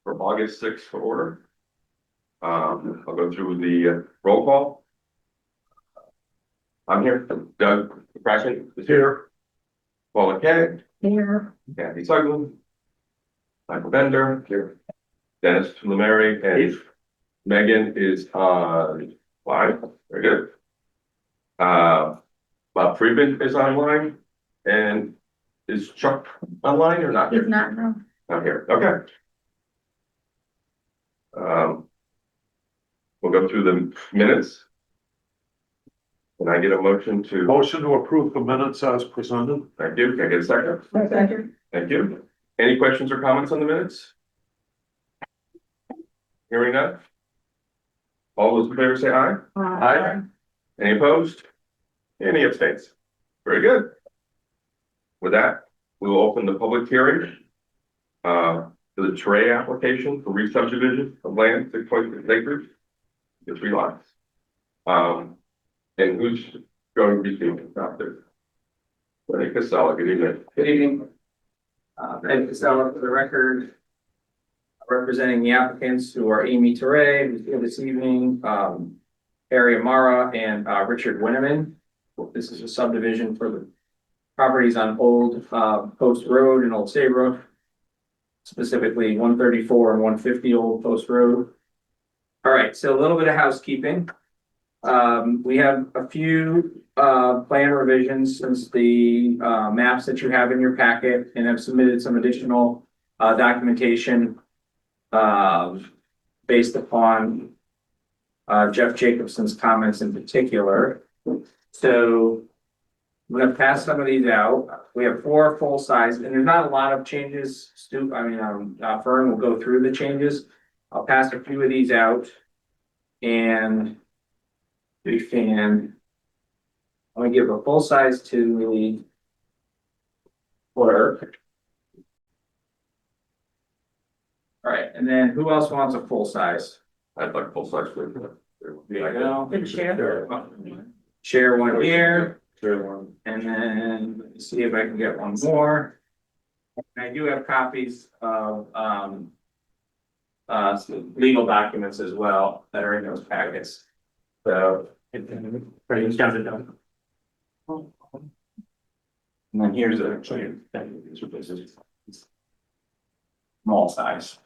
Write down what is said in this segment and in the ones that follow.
for August 6th for order. I'll go through the roll call. I'm here. Doug Bracken is here. Paula Keg. Here. Kathy Sugden. Michael Bender here. Dennis Lemary and Megan is on line. Very good. Bob Friedman is online. And is Chuck online or not here? He's not, no. Not here. Okay. We'll go through the minutes. Can I get a motion to? Motion to approve the minutes as presented. Thank you. Can I get a second? Second. Thank you. Any questions or comments on the minutes? Hearing none. All those in favor say aye. Aye. Any opposed? Any abstains? Very good. With that, we will open the public hearing to the Tray application for re-subdivision of land 6.6 acres. The 3 lots. And who's going to be speaking about this? Lenny Casella, good evening. Good evening. Ed Casella for the record. Representing the applicants who are Amy Teray, who's here this evening, Harry Amara and Richard Winneman. This is a subdivision for the properties on Old Post Road and Old Saybrook. Specifically 134 and 150 Old Post Road. All right, so a little bit of housekeeping. We have a few plan revisions since the maps that you have in your packet, and have submitted some additional documentation based upon Jeff Jacobson's comments in particular. So I'm going to pass some of these out. We have 4 full size, and there's not a lot of changes. Fern will go through the changes. I'll pass a few of these out, and we can. I'm going to give a full size to the clerk. All right, and then who else wants a full size? I'd like full size. Good share. Share one here, Share one. and then let me see if I can get one more. And I do have copies of legal documents as well that are in those packets. So. And then here's a small size.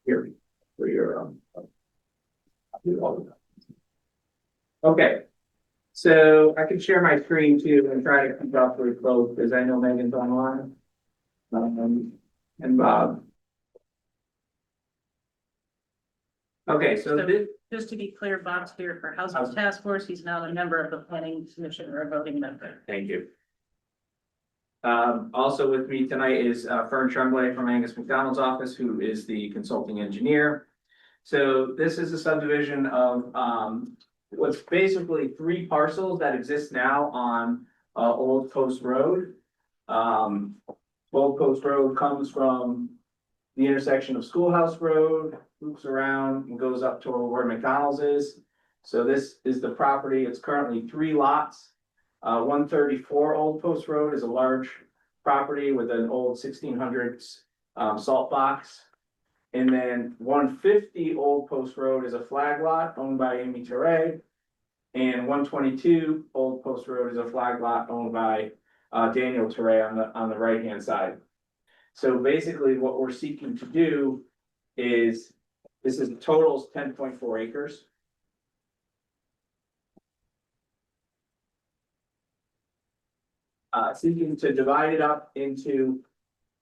Here for your okay, so I can share my screen too and try to keep up with both because I know Megan's online, and Bob. Okay, so this. Just to be clear, Bob's here for Housing Task Force. He's now a member of the Planning Commission or a voting member. Thank you. Also with me tonight is Fern Tremblay from Angus McDonald's office, who is the consulting engineer. So this is a subdivision of what's basically 3 parcels that exist now on Old Post Road. Old Post Road comes from the intersection of Schoolhouse Road, loops around and goes up to where McDonald's is. So this is the property. It's currently 3 lots. 134 Old Post Road is a large property with an old 1600s salt box. And then 150 Old Post Road is a flag lot owned by Amy Teray. And 122 Old Post Road is a flag lot owned by Daniel Teray on the right hand side. So basically what we're seeking to do is, this is totals 10.4 acres. Seeking to divide it up into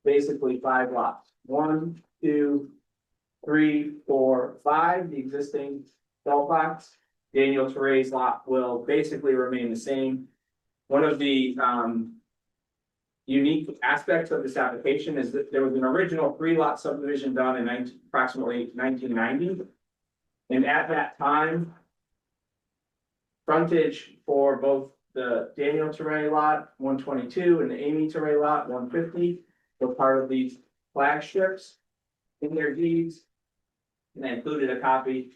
basically 5 lots. 1, 2, 3, 4, 5, the existing salt box. Daniel Teray's lot will basically remain the same. One of the unique aspects of this application is that there was an original 3-lot subdivision done in approximately 1990. And at that time, frontage for both the Daniel Teray lot 122 and the Amy Teray lot 150 were part of these flag strips in their deeds. And I included a copy.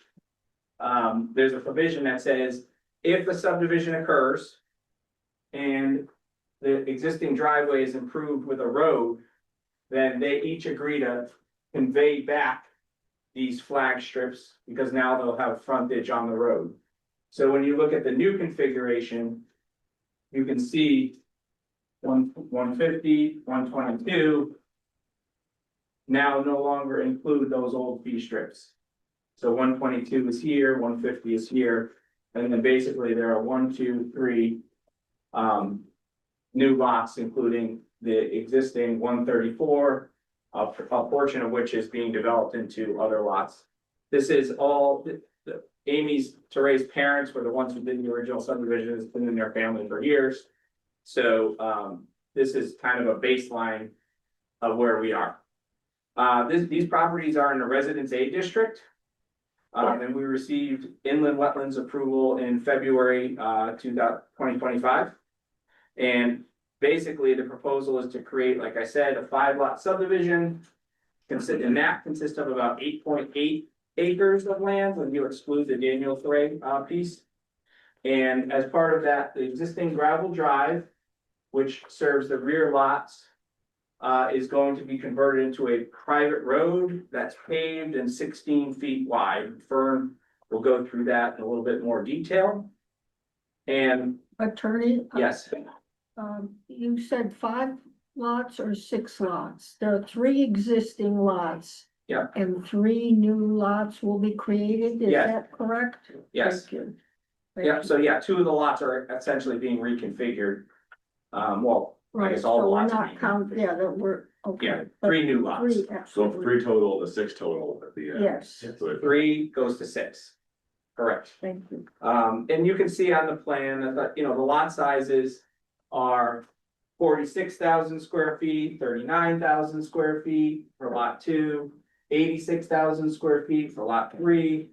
There's a provision that says if the subdivision occurs and the existing driveway is improved with a road, then they each agree to convey back these flag strips because now they'll have frontage on the road. So when you look at the new configuration, you can see 150, 122 now no longer include those old fee strips. So 122 is here, 150 is here, and then basically there are 1, 2, 3 new lots, including the existing 134, a portion of which is being developed into other lots. This is all, Amy's, Teray's parents were the ones who did the original subdivision, it's been in their family for years. So this is kind of a baseline of where we are. These properties are in the Residence A district. And we received inland wetlands approval in February 2025. And basically the proposal is to create, like I said, a 5-lot subdivision. And that consists of about 8.8 acres of land when you exclude the Daniel Thray piece. And as part of that, the existing gravel drive, which serves the rear lots, is going to be converted into a private road that's paved and 16 feet wide. Fern will go through that in a little bit more detail. And Attorney? yes, You said 5 lots or 6 lots? There are 3 existing lots. Yeah. And 3 new lots will be created, is Yes. that correct? yes, Thank you. yeah, so yeah, 2 of the lots are essentially being reconfigured. Well, I Right, guess all the so we're lots are not being, count, yeah, that we're, yeah, okay. but 3 new lots. 3, So absolutely, 3 total, the 6 total at the end. yes, So 3 goes to 6, correct. thank you. And you can see on the plan that, the lot sizes are 46,000 square feet, 39,000 square feet for lot 2, 86,000 square feet for lot 3.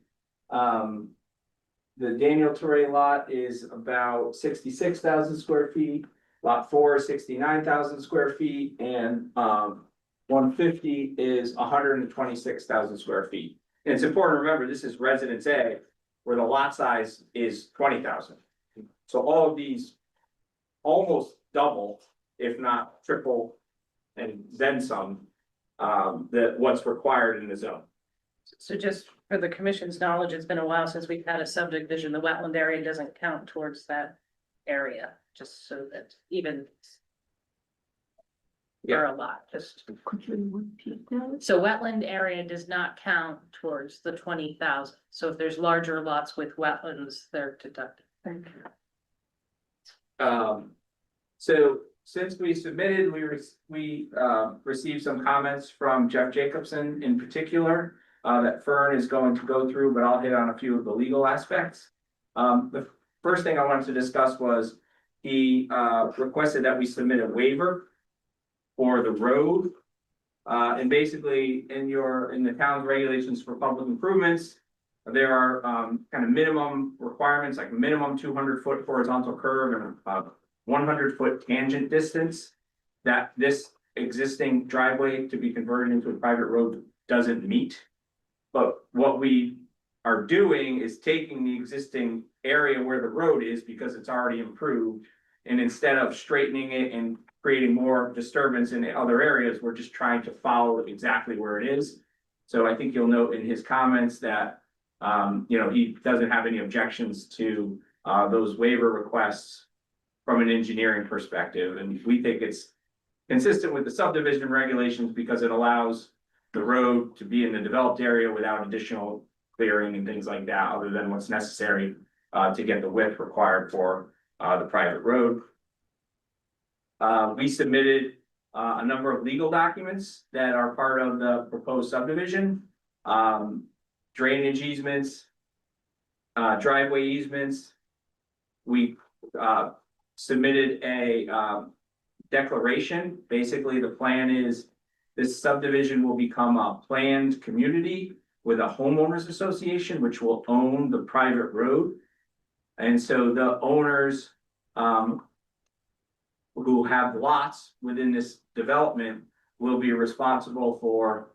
The Daniel Torre lot is about 66,000 square feet, lot 4 is 69,000 square feet, and 150 is 126,000 square feet. And it's important to remember, this is Residence A, where the lot size is 20,000. So all of these almost double, if not triple, and then some, that what's required in the zone. So just for the commission's knowledge, it's been a while since we've had a subdivision. The wetland area doesn't count towards that area, just so that even. For a lot, just, Could you repeat that? so wetland area does not count towards the 20,000. So if there's larger lots with wetlands, they're deducted. Thank you. So since we submitted, we received some comments from Jeff Jacobson in particular, that Fern is going to go through, but I'll hit on a few of the legal aspects. The first thing I wanted to discuss was he requested that we submit a waiver for the road. And basically in the town's regulations for public improvements, there are kind of minimum requirements, like minimum 200-foot horizontal curve and 100-foot tangent distance that this existing driveway to be converted into a private road doesn't meet. But what we are doing is taking the existing area where the road is, because it's already improved, and instead of straightening it and creating more disturbance in the other areas, we're just trying to follow exactly where it is. So I think you'll note in his comments that he doesn't have any objections to those waiver requests from an engineering perspective, and we think it's consistent with the subdivision regulations because it allows the road to be in the developed area without additional clearing and things like that, other than what's necessary to get the width required for the private road. We submitted a number of legal documents that are part of the proposed subdivision, drainage easements, driveway easements. We submitted a declaration. Basically, the plan is this subdivision will become a planned community with a homeowners association, which will own the private road. And so the owners who have lots within this development will be responsible for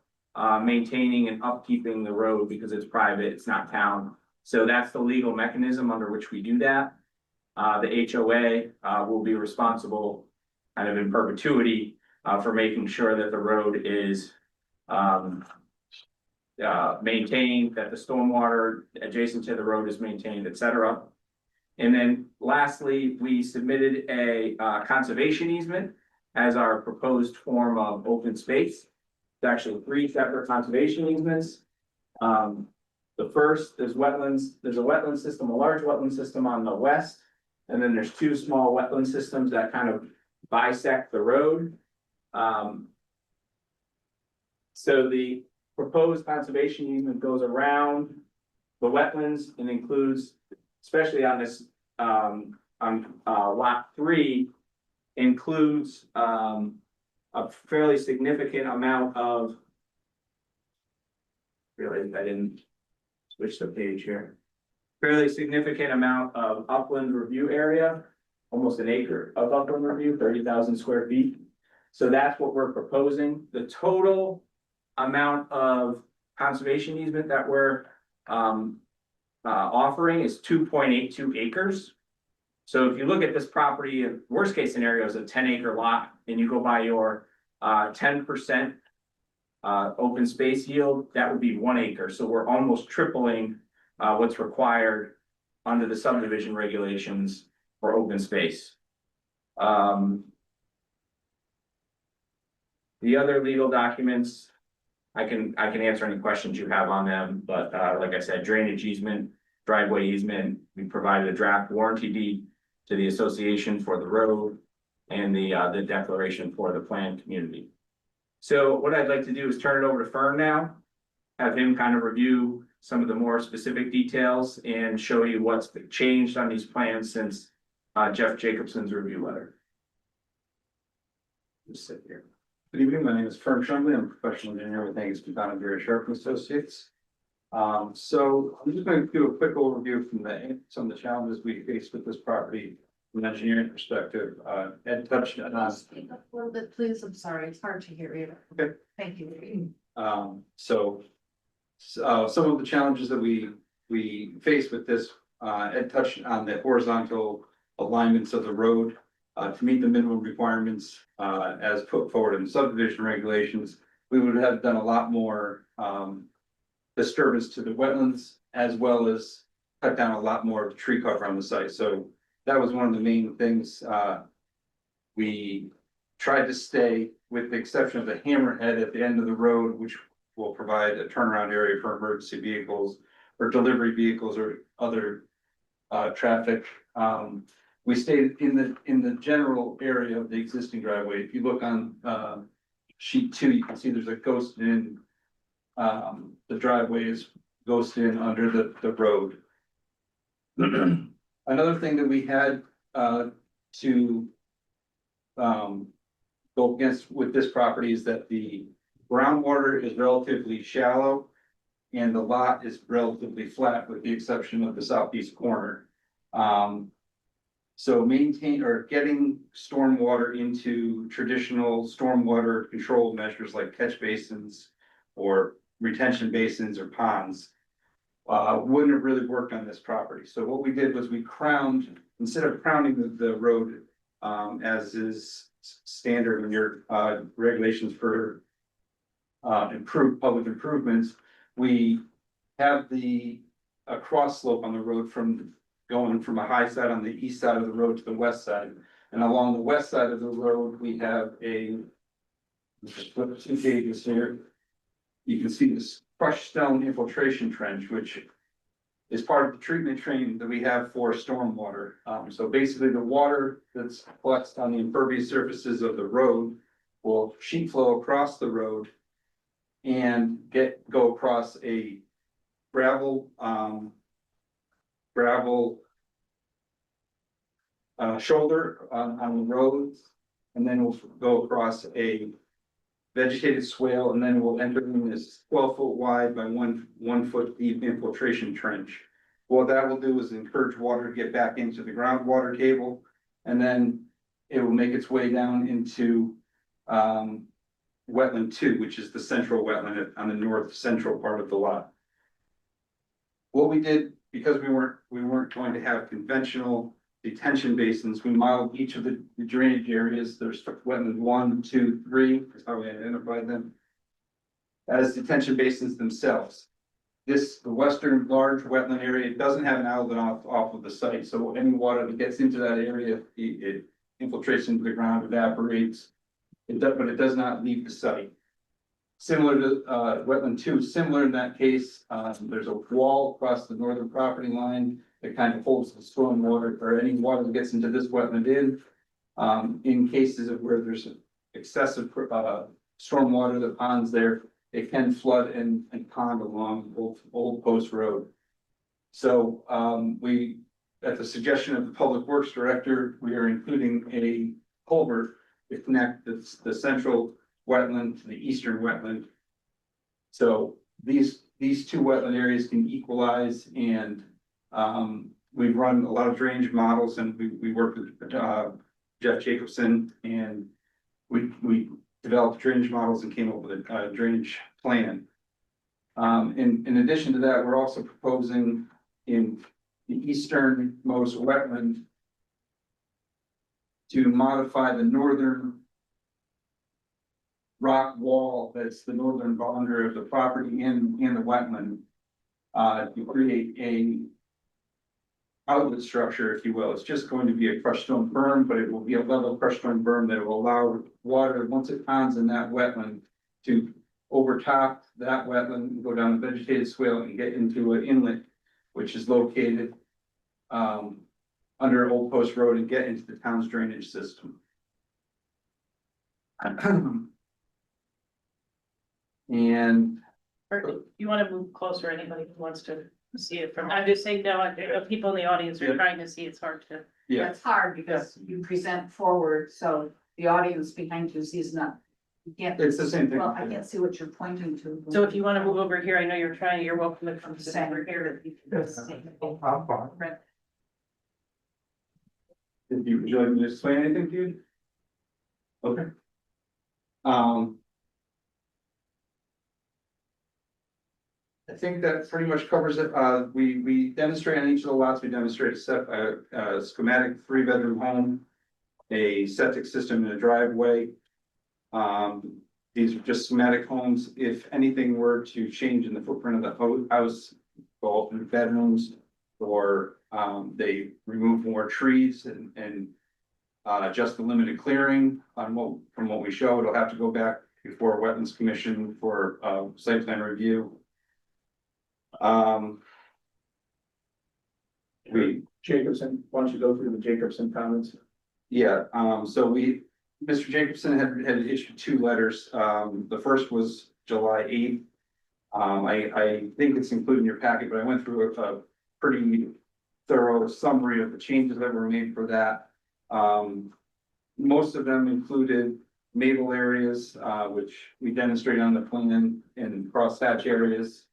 maintaining and upkeeping the road because it's private, it's not town So that's the legal mechanism under which we do that. The HOA will be responsible kind of in perpetuity for making sure that the road is maintained, that the stormwater adjacent to the road is maintained, et cetera. And then lastly, we submitted a conservation easement as our proposed form of open space. It's actually 3 separate conservation easements. The first is wetlands. There's a wetland system, a large wetland system on the west. And then there's 2 small wetland systems that kind of bisect the road. So the proposed conservation easement goes around the wetlands and includes, especially on this, on lot 3, includes a fairly significant amount of. Realized I didn't switch the page here. Fairly significant amount of upland review area, almost an acre of upland review, 30,000 square feet. So that's what we're proposing. The total amount of conservation easement that we're offering is 2.82 acres. So if you look at this property, worst case scenario is a 10-acre lot, and you go by your 10% open space yield, that would be 1 acre. So we're almost tripling what's required under the subdivision regulations for open space. The other legal documents, I can answer any questions you have on them, but like I said, drainage easement, driveway easement, we provided a draft warranty deed to the association for the road and the declaration for the planned community. So what I'd like to do is turn it over to Fern now, have him kind of review some of the more specific details and show you what's changed on these plans since Jeff Jacobson's review letter. Just sit here. Good evening, my name is Fern Shumley, I'm a professional engineer with Angus McDonald Gary Sharp and Associates. So I'm just going to do a quick overview from some of the challenges we faced with this property from an engineering perspective. Ed touched on. Speak up a little bit, please. I'm sorry, it's hard to hear you. Okay. Thank you. So some of the challenges that we faced with this, Ed touched on the horizontal alignments of the road to meet the minimum requirements as put forward in the subdivision regulations. We would have done a lot more disturbance to the wetlands, as well as cut down a lot more of the tree cover on the site. So that was one of the main things. We tried to stay, with the exception of the hammerhead at the end of the road, which will provide a turnaround area for emergency vehicles or delivery vehicles or other traffic. We stayed in the general area of the existing driveway. If you look on sheet 2, you can see there's a ghost in. The driveway is ghosted in under the road. Another thing that we had to go against with this property is that the groundwater is relatively shallow and the lot is relatively flat with the exception of the southeast corner. So getting stormwater into traditional stormwater control measures like catch basins or retention basins or ponds wouldn't have really worked on this property. So what we did was we crowned, instead of crowning the road as is standard in your regulations for improved public improvements, we have a cross slope on the road going from a high side on the east side of the road to the west side. And along the west side of the road, we have just flip 2 pages here. You can see this crushed stone infiltration trench, which is part of the treatment train that we have for stormwater. So basically the water that's collected on the impervious surfaces of the road will sheet flow across the road and go across a gravel shoulder on the roads, and then we'll go across a vegetated swale, and then we'll enter in this 12-foot wide by 1 foot deep infiltration trench. What that will do is encourage water to get back into the groundwater table, and then it will make its way down into wetland 2, which is the central wetland on the north central part of the lot. what we did, because we weren't going to have conventional detention basins, we modeled each of the drainage areas. There's wetland 1, 2, 3, is how we identified them, as detention basins themselves. The western large wetland area doesn't have an outlet off of the site, so any water that gets into that area, it infiltrates into the ground, evaporates. But it does not leave the site. Similar to wetland 2, similar in that case, there's a wall across the northern property line that kind of holds the storm water or any water that gets into this wetland in cases of where there's excessive storm water, the ponds there, it can flood and pond along Old Post Road. So we, at the suggestion of the Public Works Director, we are including a culvert to connect the central wetland to the eastern wetland. So these two wetland areas can equalize, and we've run a lot of drainage models, and we worked with Jeff Jacobson, and we developed drainage models and came up with a drainage plan. In addition to that, we're also proposing in the easternmost wetland to modify the northern rock wall that's the northern boundary of the property and the wetland to create a outlet structure, if you will. It's just going to be a crushed stone berm, but it will be a level crushed stone berm that will allow water, once it ponds in that wetland, to overtop that wetland, go down the vegetated swale and get into an inlet, which is located under Old Post Road, and get into the town's drainage system. And Or you want to move closer, anybody who wants to see it from, I'm just saying, no, people in the audience are trying to see, it's hard to. yeah, That's hard because you present forward, so the audience behind you sees not. You can't, it's the same thing. well, I can't see what you're pointing to. So if you want to move over here, I know you're trying, you're welcome to come to the Saying over here. Would you like me to explain anything to you? Okay. I think that pretty much covers it. We demonstrate on each of the lots, we demonstrate a schematic 3-bedroom home, a septic system and a driveway. These are just schematic homes. If anything were to change in the footprint of the house, go up in bedrooms, or they remove more trees and adjust the limited clearing on from what we show, it'll have to go back before Wetlands Commission for site plan review. Jacobson, why don't you go through the Jacobson comments? Yeah, so Mr. Jacobson had issued 2 letters. The first was July 8th. I think it's included in your packet, but I went through a pretty thorough summary of the changes that were made for that. Most of them included maple areas, which we demonstrated on the plan, and crosshatch areas.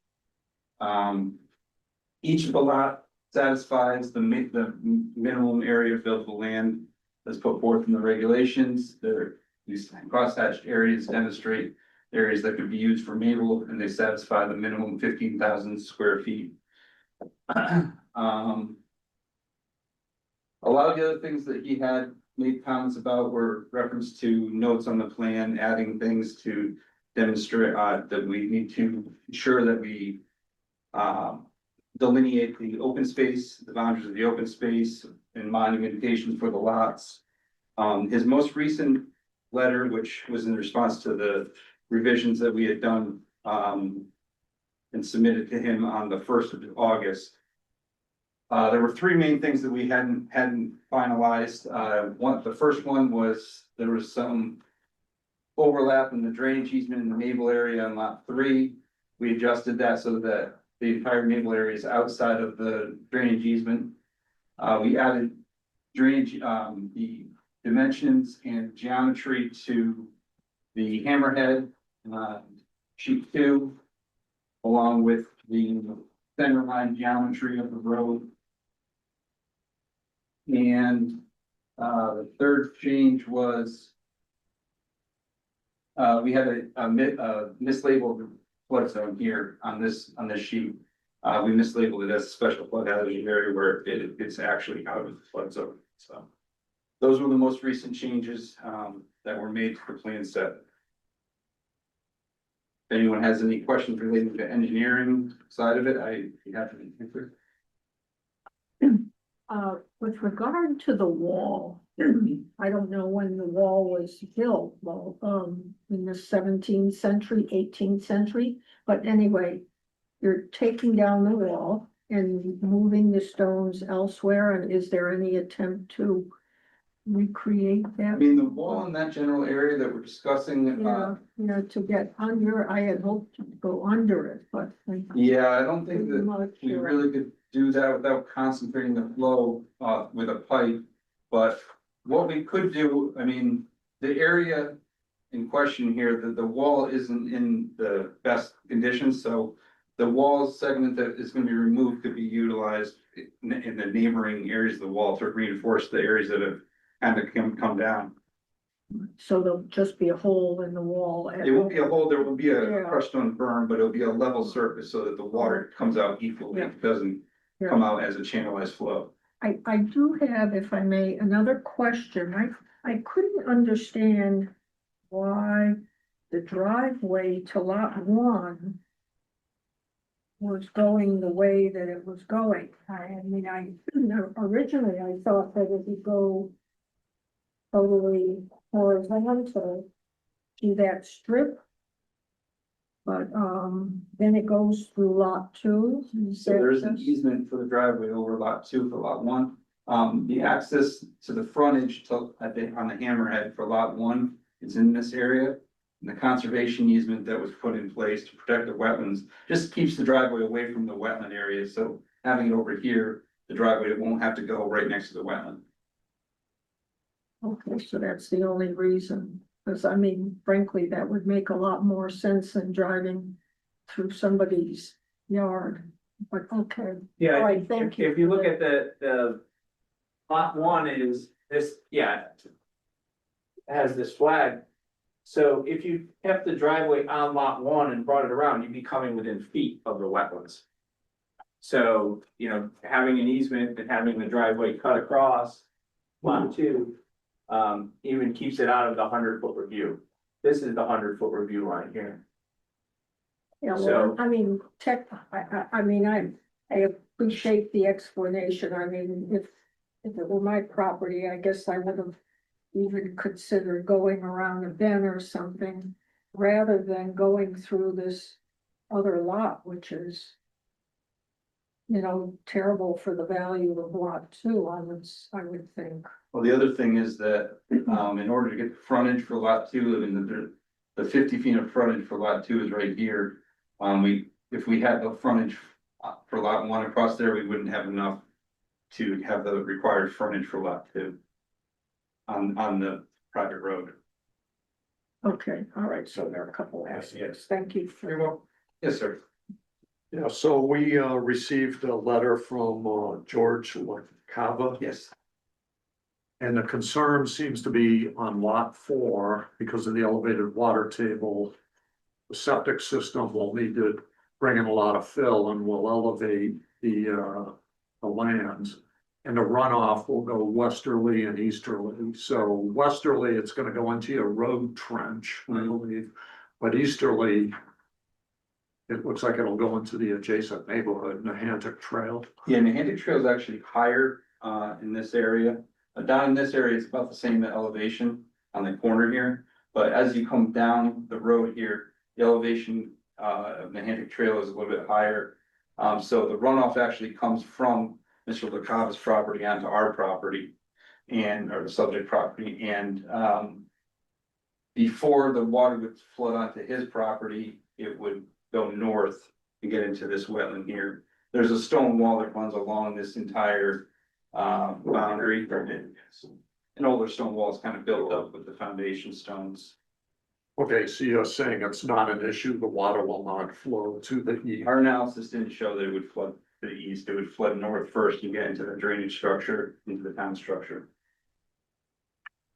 Each of the lot satisfies the minimum area of buildable land that's put forth in the regulations. These crosshatched areas demonstrate areas that could be used for maple, and they satisfy the minimum 15,000 square feet. A lot of the other things that he had made comments about were reference to notes on the plan, adding things to demonstrate that we need to ensure that we delineate the open space, the boundaries of the open space, and monumentation for the lots. His most recent letter, which was in response to the revisions that we had done and submitted to him on the 1st of August. There were 3 main things that we hadn't finalized. The first one was there was some overlap in the drainage easement in the Maple area on lot 3. We adjusted that so that the entire Maple area is outside of the drainage easement. We added drainage, the dimensions and geometry to the hammerhead, sheet 2, along with the center line geometry of the road. And the third change was we had a mislabeled flood zone here on this sheet. We mislabeled it as a special flood hazard area where it's actually out of the flood zone, so. Those were the most recent changes, that were made to the plan set. If anyone has any questions relating to engineering side of it, I'd be happy to answer. With regard to the wall, I don't know when the wall was built, well, in the 17th century, 18th century, but anyway, you're taking down the wall and moving the stones elsewhere, and is there any attempt to recreate I that? mean, the wall in that general area that we're discussing, Yeah, to get under, I had hoped to go under it, but. yeah, I don't think I'm that not we sure. really could do that without concentrating the flow, with a pipe. But what we could do, I mean, the area in question here, the wall isn't in the best condition, so the wall segment that is gonna be removed could be utilized in the neighboring areas of the wall to reinforce the areas that have kind of come down. So there'll just be a hole in the wall. It won't be a hole, there will be a Yeah. crushed stone berm, but it'll be a level surface so that the water comes out equally, Yeah. it doesn't Yeah. come out as a channelized flow. I do have, if I may, another question. I couldn't understand why the driveway to lot one was going the way that it was going. I mean, originally I thought that it would go totally horizontal to that strip. But, then it goes through lot two. So there's an easement for the driveway over lot two for lot one. The access to the frontage to, I think, on the hammerhead for lot one is in this area. And the conservation easement that was put in place to protect the wetlands just keeps the driveway away from the wetland area. So having it over here, the driveway won't have to go right next to the wetland. Okay, so that's the only reason, because I mean, frankly, that would make a lot more sense than driving through somebody's yard, but okay. Yeah, All right, thank you. if you look at the lot one is this, yeah. Has this flag. So if you kept the driveway on lot one and brought it around, you'd be coming within feet of the wetlands. So, having an easement and having the driveway cut across lot two, even keeps it out of the 100-foot review. This is the 100-foot review line here. Yeah, well, So- I mean, I appreciate the explanation. I mean, if it were my property, I guess I would have even considered going around a bend or something rather than going through this other lot, which is, terrible for the value of lot two, I would think. Well, the other thing is that, in order to get the frontage for lot two, I mean, the 50 feet of frontage for lot two is right here. If we had the frontage for lot one across there, we wouldn't have enough to have the required frontage for lot two on the private road. Okay, all right, so there are a couple aspects. Thank you Very for. well. Yes, sir. Yeah, so we received a letter from George Cava, Yes. and the concern seems to be on lot 4 because of the elevated water table. The septic system will need to bring in a lot of fill and will elevate the lands. And the runoff will go westerly and easterly. So westerly, it's gonna go into a road trench, I believe, but easterly, it looks like it'll go into the adjacent neighborhood, Nahantic Trail. Yeah, Nahantic Trail is actually higher in this area. Down in this area, it's about the same elevation on the corner here. But as you come down the road here, the elevation of Nahantic Trail is a little bit higher. So the runoff actually comes from Mr. LaCava's property onto our property or the subject property. And before the water would flood onto his property, it would go north and get into this wetland here. There's a stone wall that runs along this entire boundary. An older stone wall is kind of built up with the foundation stones. Okay, so you're saying it's not an issue, the water will not flow to the east. Our analysis didn't show that it would flood to the east, it would flood north first and get into the drainage structure, into the town structure.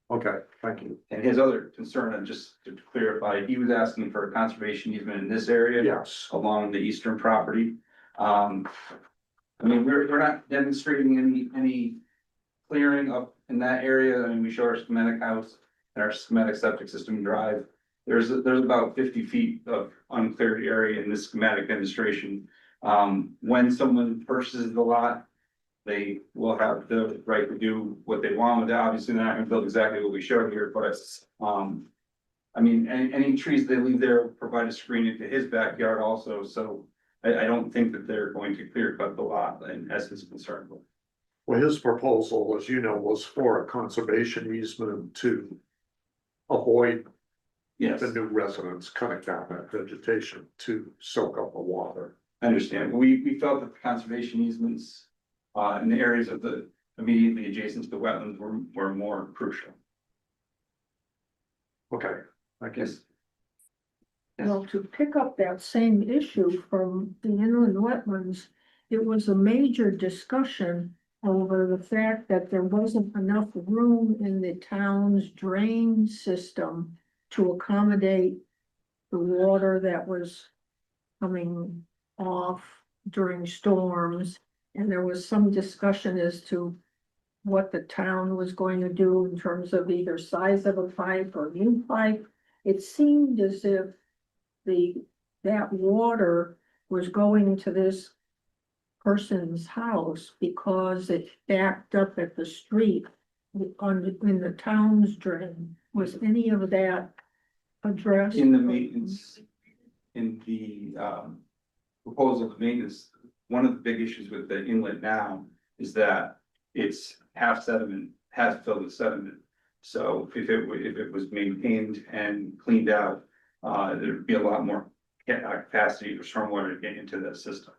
Okay, thank you. And his other concern, and just to clarify, he was asking for a conservation easement in this area. Yes, Along the eastern property. I mean, we're not demonstrating any clearing up in that area. I mean, we show our schematic house and our schematic septic system drive. There's about 50 feet of uncleared area in this schematic demonstration. When someone purchases the lot, they will have the right to do what they want with it. Obviously, they're not gonna build exactly what we showed here, but I mean, any trees they leave there provide a screen into his backyard also, so I don't think that they're going to clear cut the lot in essence concerned with. Well, his proposal, as you know, was for a conservation easement to avoid Yes, the new residents cutting down that vegetation to soak up the water. I understand. We felt that the conservation easements in the areas of the immediately adjacent to the wetlands were more crucial. Okay, I guess, Well, to pick up that same issue from the inland wetlands, it was a major discussion over the fact that there wasn't enough room in the town's drain system to accommodate the water that was coming off during storms. And there was some discussion as to what the town was going to do in terms of either size of a pipe or new pipe. It seemed as if that water was going to this person's house because it backed up at the street in the town's drain. Was any of that addressed? In the maintenance, in the proposal of maintenance, one of the big issues with the inlet now is that it's half sediment, half filled with sediment. So if it was maintained and cleaned out, there'd be a lot more capacity for stormwater to get into that system.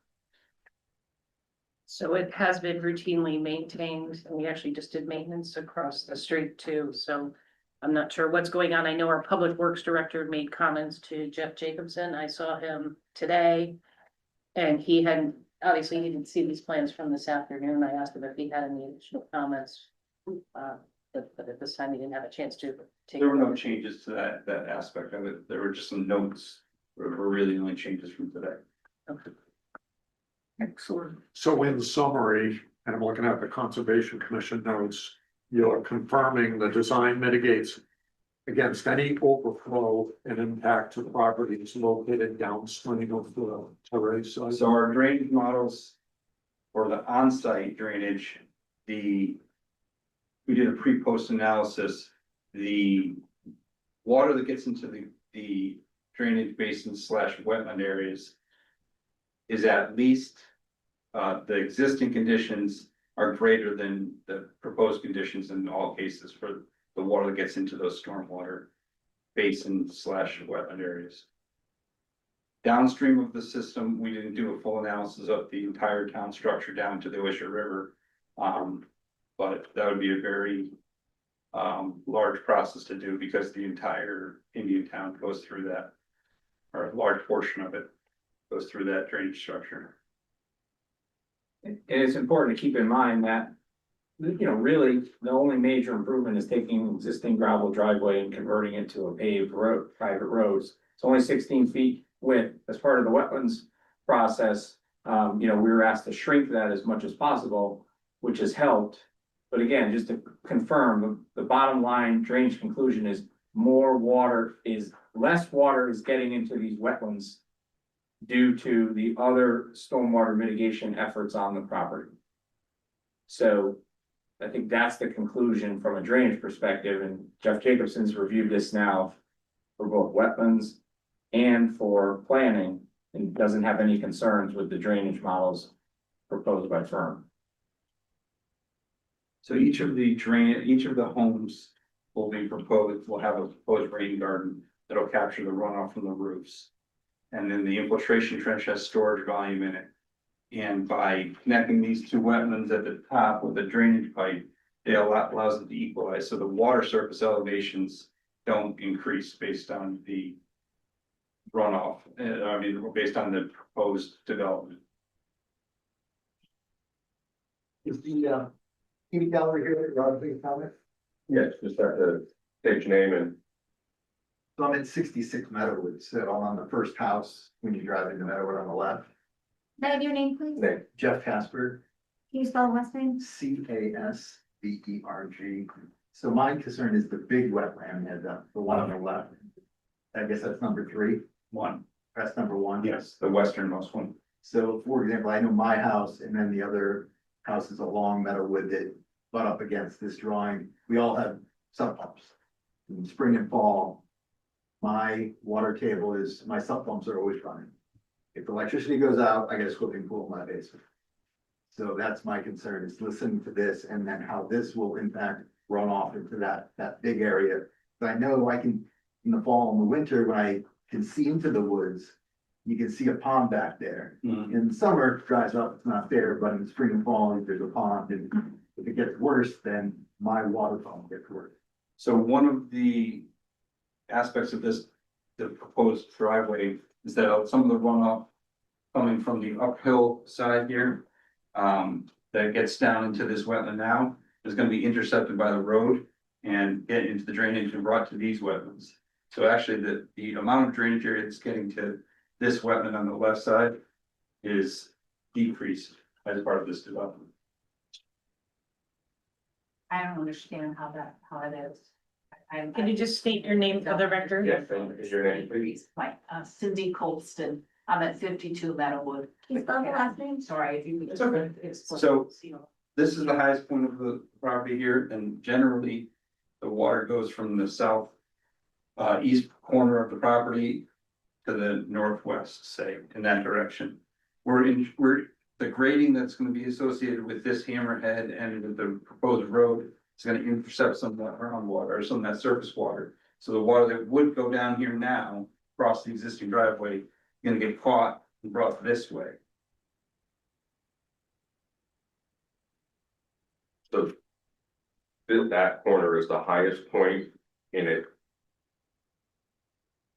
So it has been routinely maintained, and we actually just did maintenance across the street too, so I'm not sure what's going on. I know our public works director made comments to Jeff Jacobson. I saw him today. And he hadn't, obviously he didn't see these plans from this afternoon. I asked him if he had any additional comments. But at this time, he didn't have a chance to take. There were no changes to that aspect of it. There were just some notes, were really the only changes from today. Okay. Excellent. so in summary, and I'm looking at the Conservation Commission notes, you're confirming the design mitigates against any overflow and impact to properties located downstream of the terrace. So our drainage models for the on-site drainage, we did a pre-post analysis. The water that gets into the drainage basins / wetland areas is at least, the existing conditions are greater than the proposed conditions in all cases for the water that gets into those stormwater basins / wetland areas. Downstream of the system, we didn't do a full analysis of the entire town structure down to the Wisher River. But that would be a very large process to do because the entire Indian town goes through that, or a large portion of it goes through that drainage structure. And it's important to keep in mind that, you know, really, the only major improvement is taking existing gravel driveway and converting it to a paved road, private roads. It's only 16 feet width. As part of the wetlands process, you know, we were asked to shrink that as much as possible, which has helped. But again, just to confirm, the bottom line drainage conclusion is less water is getting into these wetlands due to the other stormwater mitigation efforts on the property. So I think that's the conclusion from a drainage perspective, and Jeff Jacobson's reviewed this now for both wetlands and for planning, and doesn't have any concerns with the drainage models proposed by firm. So each of the homes will have a proposed rain garden that'll capture the runoff from the roofs. And then the infiltration trench has storage volume in it. And by connecting these two wetlands at the top with a drainage pipe, it allows it to equalize, so the water surface elevations don't increase based on the runoff, based on the proposed development. Is the TV gallery here, Rod, big comment? Yes, just have to state your name and So I'm at 66 Meadowwood, so I'm on the first house when you drive into Meadowwood on the left. May I have your name, please? Name. Jeff Casper, Can you spell the last name? Casberg. So my concern is the big wetland, and the one on the left. I guess that's number 3, One, that's number 1. yes, the westernmost one. So for example, I know my house and then the other houses along Meadowwood that butt up against this drawing, we all have sump pumps. In spring and fall, my water table is, my sump pumps are always running. If the electricity goes out, I get a swimming pool in my basement. So that's my concern, is listening to this and then how this will impact runoff into that big area. But I know I can, in the fall and the winter, when I can see into the woods, you can see a pond back there. Mhm. In the summer, it dries up, it's not there, but in spring and fall, there's a pond, and if it gets worse, then my water problem gets worse. So one of the aspects of this, the proposed driveway, is that some of the runoff coming from the uphill side here, that gets down into this wetland now, is gonna be intercepted by the road and get into the drainage and brought to these wetlands. So actually, the amount of drainage area that's getting to this wetland on the left side is decreased as part of this development. I don't understand how it is. Can you just state your name for the record? Yes, and is your name, please? My, Cindy Colston, I'm at 52 Meadowwood. Can you spell the last name? Sorry, if you. It's okay. So- This is the highest point of the property here, and generally, the water goes from the south east corner of the property to the northwest, say, in that direction. The grading that's gonna be associated with this hammerhead and with the proposed road is gonna intercept some of that groundwater, or some of that surface water. So the water that would go down here now, across the existing driveway, is gonna get caught and brought this way. So that corner is the highest point and it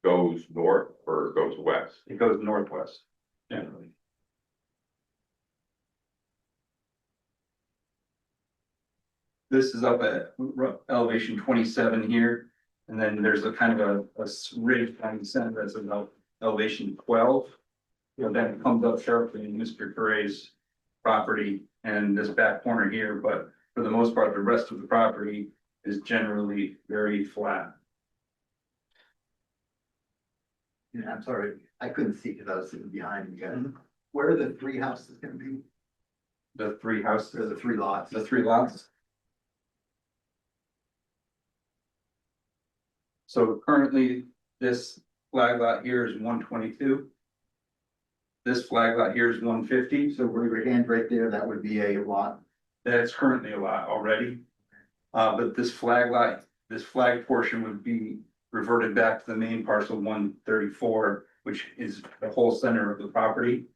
goes north or goes west? It goes northwest, generally. This is up at elevation 27 here, and then there's a kind of a ridge down the center that's about elevation 12. You know, that comes up sharply in Mr. Correa's property and this back corner here, but for the most part, the rest of the property is generally very flat. Yeah, I'm sorry, I couldn't see because I was sitting behind you guys. Mhm. Where are the 3 houses gonna be? The three Or houses, the 3 lots? the 3 lots. So currently, this flag lot here is 122. This flag lot here is 150, So where your hand right there, that would be a lot. that's currently a lot already. But this flag portion would be reverted back to the main parcel 134, which is the whole center of the property.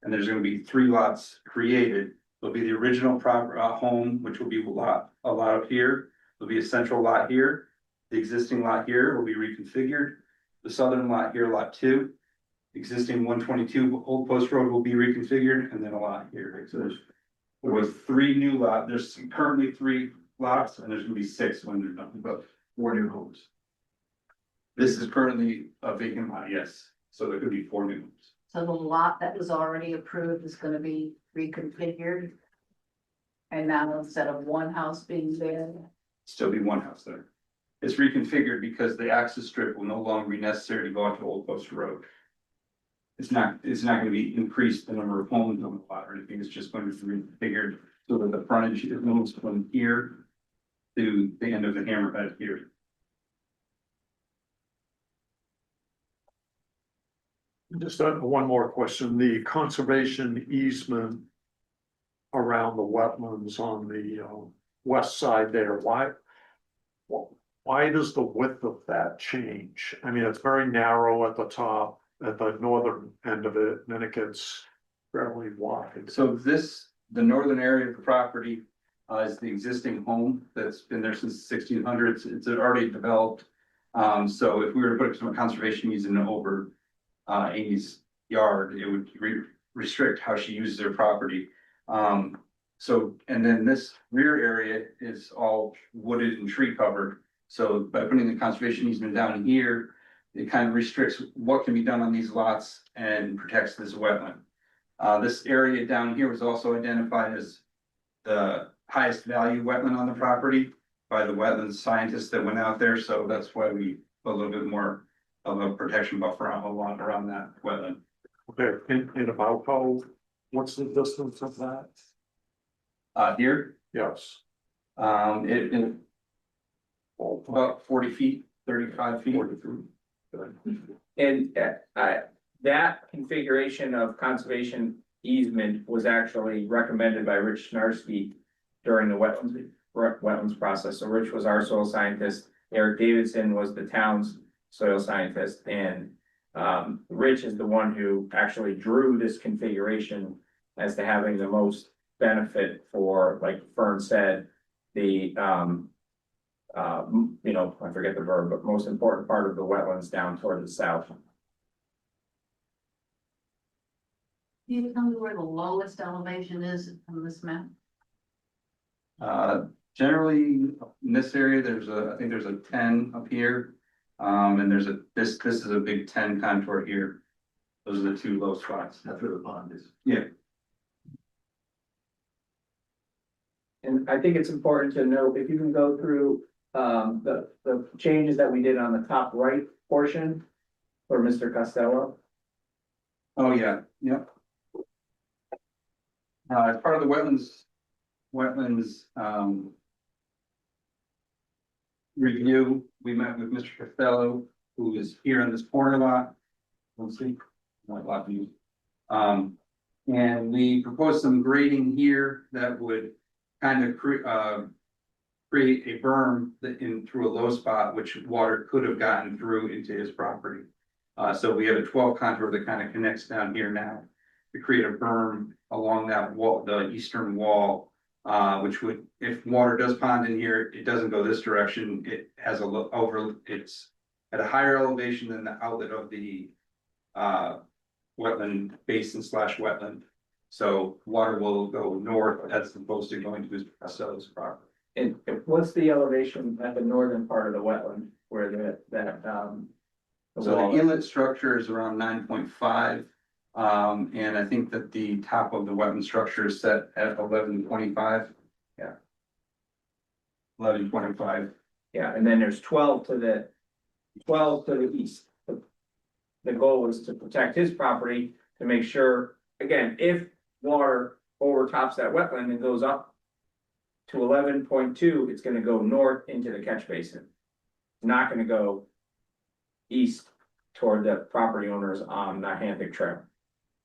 And there's gonna be 3 lots created. There'll be the original home, which will be a lot up here. There'll be a central lot here. The existing lot here will be reconfigured. The southern lot here, lot 2. Existing 122 Old Post Road will be reconfigured, and then a lot here. So there was 3 new lots. There's currently 3 lots, and there's gonna be 6 when they're done, but 4 new homes. this is currently a vacant lot, yes. So there could be 4 new ones. So the lot that was already approved is gonna be reconfigured. And now instead of one house being there, Still be 1 house there. It's reconfigured because the access strip will no longer be necessary to go out to Old Post Road. It's not gonna be increased the number of homes on the lot or anything, it's just going to be reconfigured so that the frontage is moves from here to the end of the hammerhead here. Just one more question, the conservation easement around the wetlands on the west side there, why does the width of that change? I mean, it's very narrow at the top, at the northern end of it, and then it gets fairly wide. So the northern area of the property is the existing home that's been there since the 1600s. It's already developed. So if we were to put some conservation easement over Amy's yard, it would restrict how she uses her property. So, and then this rear area is all wooded and tree covered. So by putting the conservation easement down here, it kind of restricts what can be done on these lots and protects this wetland. This area down here was also identified as the highest value wetland on the property by the wetland scientists that went out there, so that's why we put a little bit more of a protection buffer around that wetland. Okay, and about how, what's the distance of that? Here, Yes. it about 40 feet, 35 feet. 43. And that configuration of conservation easement was actually recommended by Rich Snarsky during the wetlands process. So Rich was our soil scientist, Eric Davidson was the town's soil scientist, and Rich is the one who actually drew this configuration as to having the most benefit for, like Fern said, the you know, I forget the verb, but most important part of the wetlands down toward the south. Can you tell me where the lowest elevation is on this map? Generally, in this area, I think there's a 10 up here. And this is a big 10 contour here. Those are the two low spots. That's where the pond is. Yeah. And I think it's important to note, if you can go through the changes that we did on the top right portion for Mr. Costello. Oh, yeah, yep. As part of the wetlands review, we met with Mr. Costello, who is here on this corner lot. We'll see, not a lot of you. And we proposed some grading here that would kind of create a berm through a low spot, which water could have gotten through into his property. So we have a 12 contour that kind of connects down here now to create a berm along that wall, the eastern wall, which would, if water does pond in here, it doesn't go this direction. It has it's at a higher elevation than the outlet of the wetland basin / wetland. So water will go north as opposed to going to his Costello's property. And what's the elevation at the northern part of the wetland where So the inlet structure is around 9.5. And I think that the top of the wetland structure is set at 1125. Yeah. 1125. Yeah, and then there's 12 to the east. The goal was to protect his property to make sure, again, if water overtops that wetland and goes up to 11.2, it's gonna go north into the catch basin. It's not gonna go east toward the property owners on the Niantic Trail.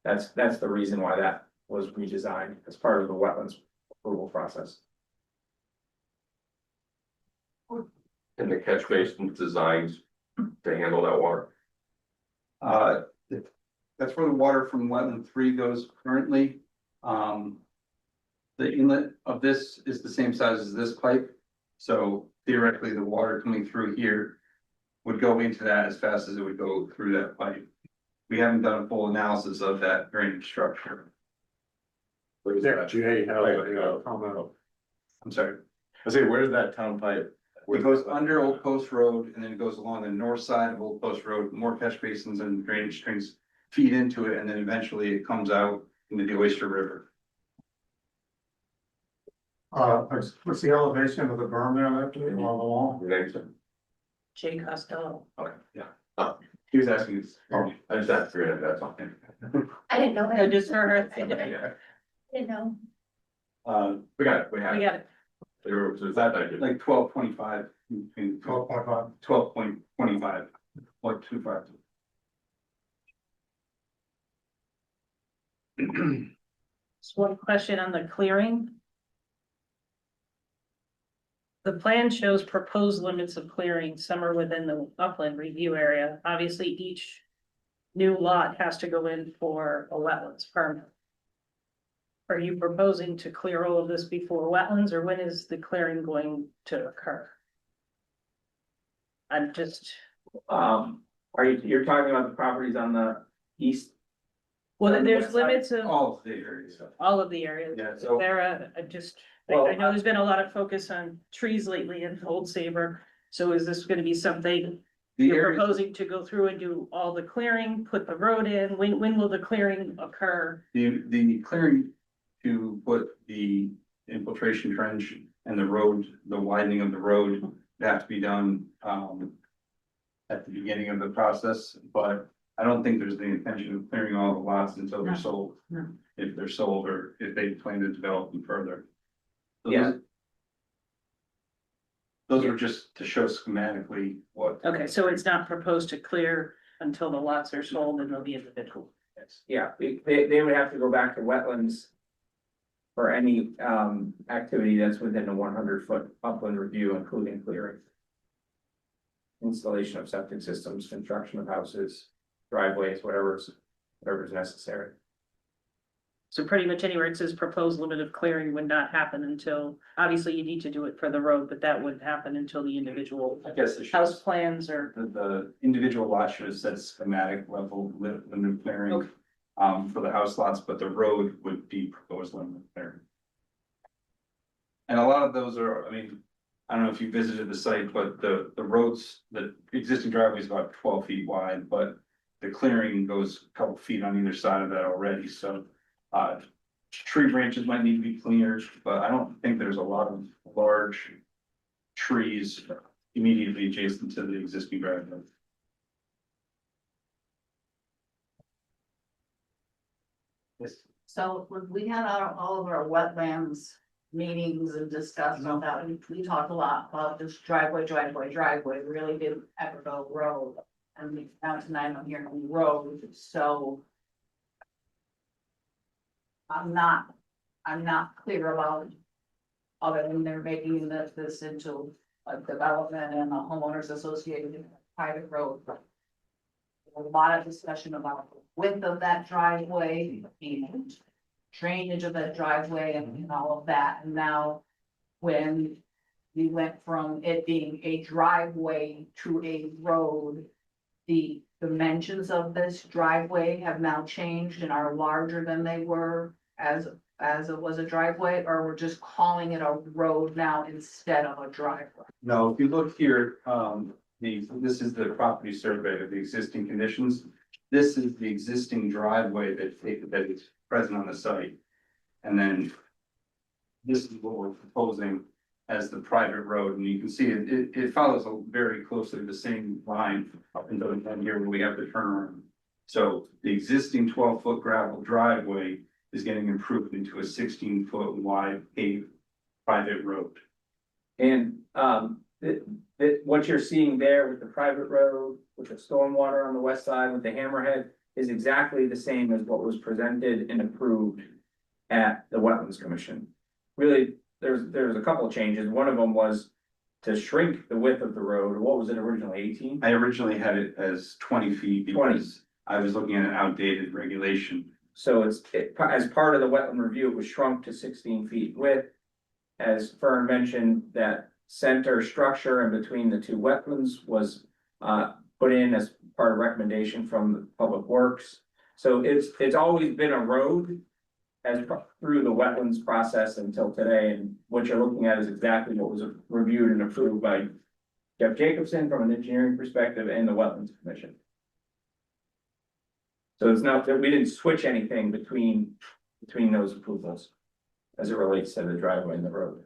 That's the reason why that was redesigned as part of the wetlands approval process. And the catch basin designed to handle that water. That's where the water from wetland 3 goes currently. The inlet of this is the same size as this pipe. So theoretically, the water coming through here would go into that as fast as it would go through that pipe. We haven't done a full analysis of that drainage structure. Yeah, Jay has a comment. I'm sorry. I say, where's that town pipe? It goes under Old Post Road and then it goes along the north side of Old Post Road, more catch basins and drainage strings feed into it, and then eventually it comes out into the Oyster River. What's the elevation of the berm there, actually, along the wall? Your name's in. Jay Costello. Okay, yeah. He was asking us. Oh, I just asked for it, that's all. I didn't know. No, just for her. Yeah. Didn't know. We got it, we have We it. got it. So is that like, Like 12.25. 12.5. 12.25. What 25? Just one question on the clearing. The plan shows proposed limits of clearing, some are within the upland review area. Obviously, each new lot has to go in for a wetlands permit. Are you proposing to clear all of this before wetlands, or when is the clearing going to occur? I'm just, You're talking about the properties on the east? well, On the there's west side? limits of All of the areas. all of the areas. Yeah, Is so- there I Well, know there's been a lot of focus on trees lately in Old Saybrook. So is this gonna be something The You're area, proposing to go through and do all the clearing, put the road in, when will the clearing occur? the clearing to put the infiltration trench and the road, the widening of the road would have to be done, at the beginning of the process, but I don't think there's the intention of clearing all the lots until they're No, sold. no. If they're sold or if they plan to develop them further. So Yeah. Those are just to show schematically what. Okay, so it's not proposed to clear until the lots are sold and they'll be individual. Yeah, they would have to go back to wetlands. For any activity that's within a 100-foot upland review, including clearing. Installation of septic systems, construction of houses, driveways, whatever's necessary. So pretty much anywhere it says proposed limit of clearing would not happen until, obviously you need to do it for the road, but that wouldn't happen until the individual I guess it house shows, plans or. the individual lot should have said schematic level limit of clearing. Okay. For the house lots, but the road would be proposed limit of clearing. And a lot of those are, I mean, I don't know if you visited the site, but the roads, the existing driveway is about 12 feet wide, but the clearing goes a couple feet on either side of that already, so. Tree branches might need to be cleared, but I don't think there's a lot of large trees immediately adjacent to the existing driveway. So when we had all of our wetlands meetings and discussed all that, we talked a lot about this driveway, really didn't ever go road. And now tonight I'm hearing road, so. I'm not clear about. Other than they're making this into a development and a homeowners associated private road. A lot of discussion about the width of that driveway and drainage of that driveway and all of that, and now. When we went from it being a driveway to a road. The dimensions of this driveway have now changed and are larger than they were as it was a driveway, or we're just calling it a road now instead of a driveway. No, if you look here, this is the property survey of the existing conditions. This is the existing driveway that is present on the site. And then this is what we're proposing as the private road, and you can see it follows very closely the same line up until the end here where we have the turnaround. So the existing 12-foot gravel driveway is getting improved into a 16-foot wide paved private road. And what you're seeing there with the private road, with the stormwater on the west side, with the hammerhead, is exactly the same as what was presented and approved at the Wetlands Commission. Really, there's a couple of changes. One of them was to shrink the width of the road. What was it originally, 18? I originally had it as 20 feet because I was looking at an outdated regulation. So as part of the wetland review, it was shrunk to 16 feet width. As Fern mentioned, that center structure in between the two wetlands was put in as part of recommendation from the Public Works. So it's always been a road through the wetlands process until today, and what you're looking at is exactly what was reviewed and approved by Jeff Jacobson from an engineering perspective and the Wetlands Commission. So it's not that we didn't switch anything between those approvals as it relates to the driveway and the road.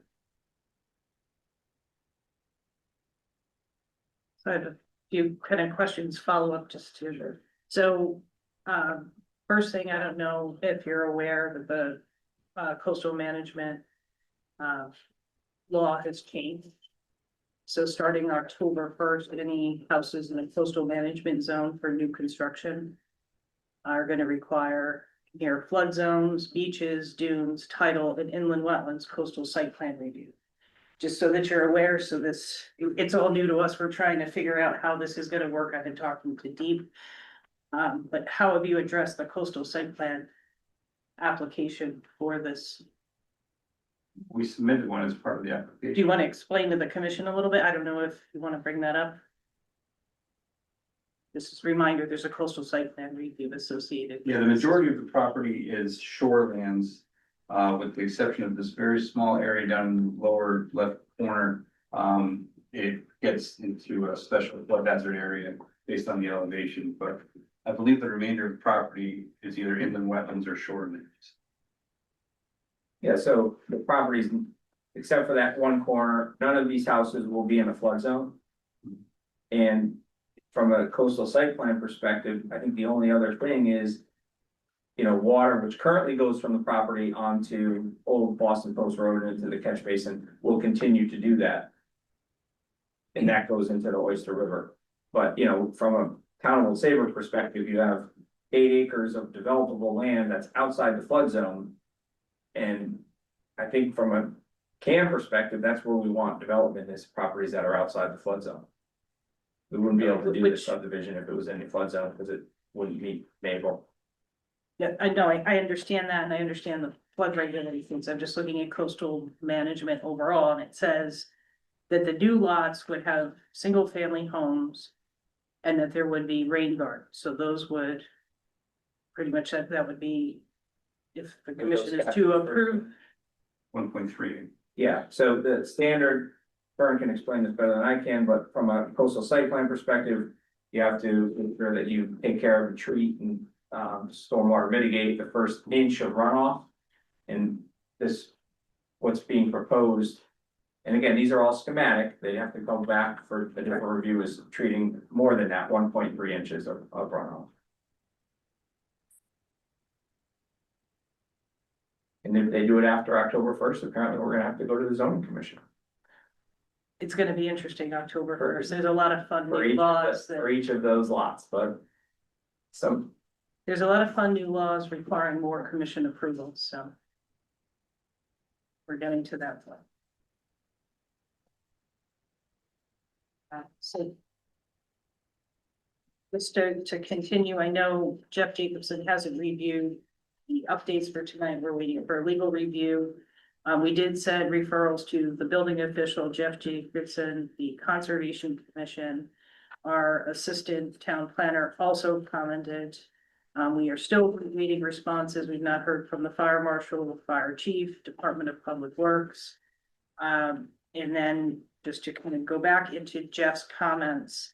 So I have a few kind of questions, follow up just to, so, first thing, I don't know if you're aware that the coastal management law has changed. So starting October 1st, any houses in a coastal management zone for new construction are going to require near flood zones, beaches, dunes, tidal, and inland wetlands coastal site plan review. Just so that you're aware, so it's all new to us. We're trying to figure out how this is going to work. I've been talking to Deep. But how have you addressed the coastal site plan application for this? We submitted one as part of the Do application. you want to explain to the commission a little bit? I don't know if you want to bring that up. This is a reminder, there's a coastal site plan review associated. Yeah, the majority of the property is shorelands, with the exception of this very small area down in the lower left corner. it gets into a special flood hazard area based on the elevation, but I believe the remainder of the property is either inland wetlands or shorelands. Yeah, so the properties, except for that one corner, none of these houses will be in a flood zone. And from a coastal site plan perspective, I think the only other thing is, you know, water which currently goes from the property onto Old Boston Post Road and into the catch basin will continue to do that. And that goes into the Oyster River. But, you know, from a town of Old Saybrook perspective, you have 8 acres of developable land that's outside the flood zone. And I think from a CAM perspective, that's where we want development, is properties that are outside the flood zone. We wouldn't be able to do this subdivision if it was in the flood zone, because it wouldn't meet Mabel. Yeah, I know, I understand that, and I understand the flood regulations. I'm just looking at coastal management overall, and it says that the new lots would have single-family homes and that there would be rain gardens. So those would pretty much, that would be, if the commission is to approve. 1.3. Yeah, so the standard, Fern can explain this better than I can, but from a coastal site plan perspective, you have to ensure that you take care of, retreat, and stormwater mitigate the first inch of runoff. And this, what's being proposed, and again, these are all schematic, they have to come back for a different review, is treating more than that 1.3 inches of runoff. And if they do it after October 1st, apparently we're gonna have to go to the zoning commission. It's gonna be interesting, October 1st. There's a lot of fun For new each, laws for each of those lots, but some, there's a lot of fun new laws requiring more commission approvals, so. We're getting to that point. So. Just to continue, I know Jeff Jacobson hasn't reviewed the updates for tonight. We're waiting for a legal review. We did send referrals to the building official, Jeff Jacobson, the Conservation Commission. Our assistant town planner also commented. We are still waiting responses. We've not heard from the fire marshal, fire chief, Department of Public Works. And then just to kind of go back into Jeff's comments.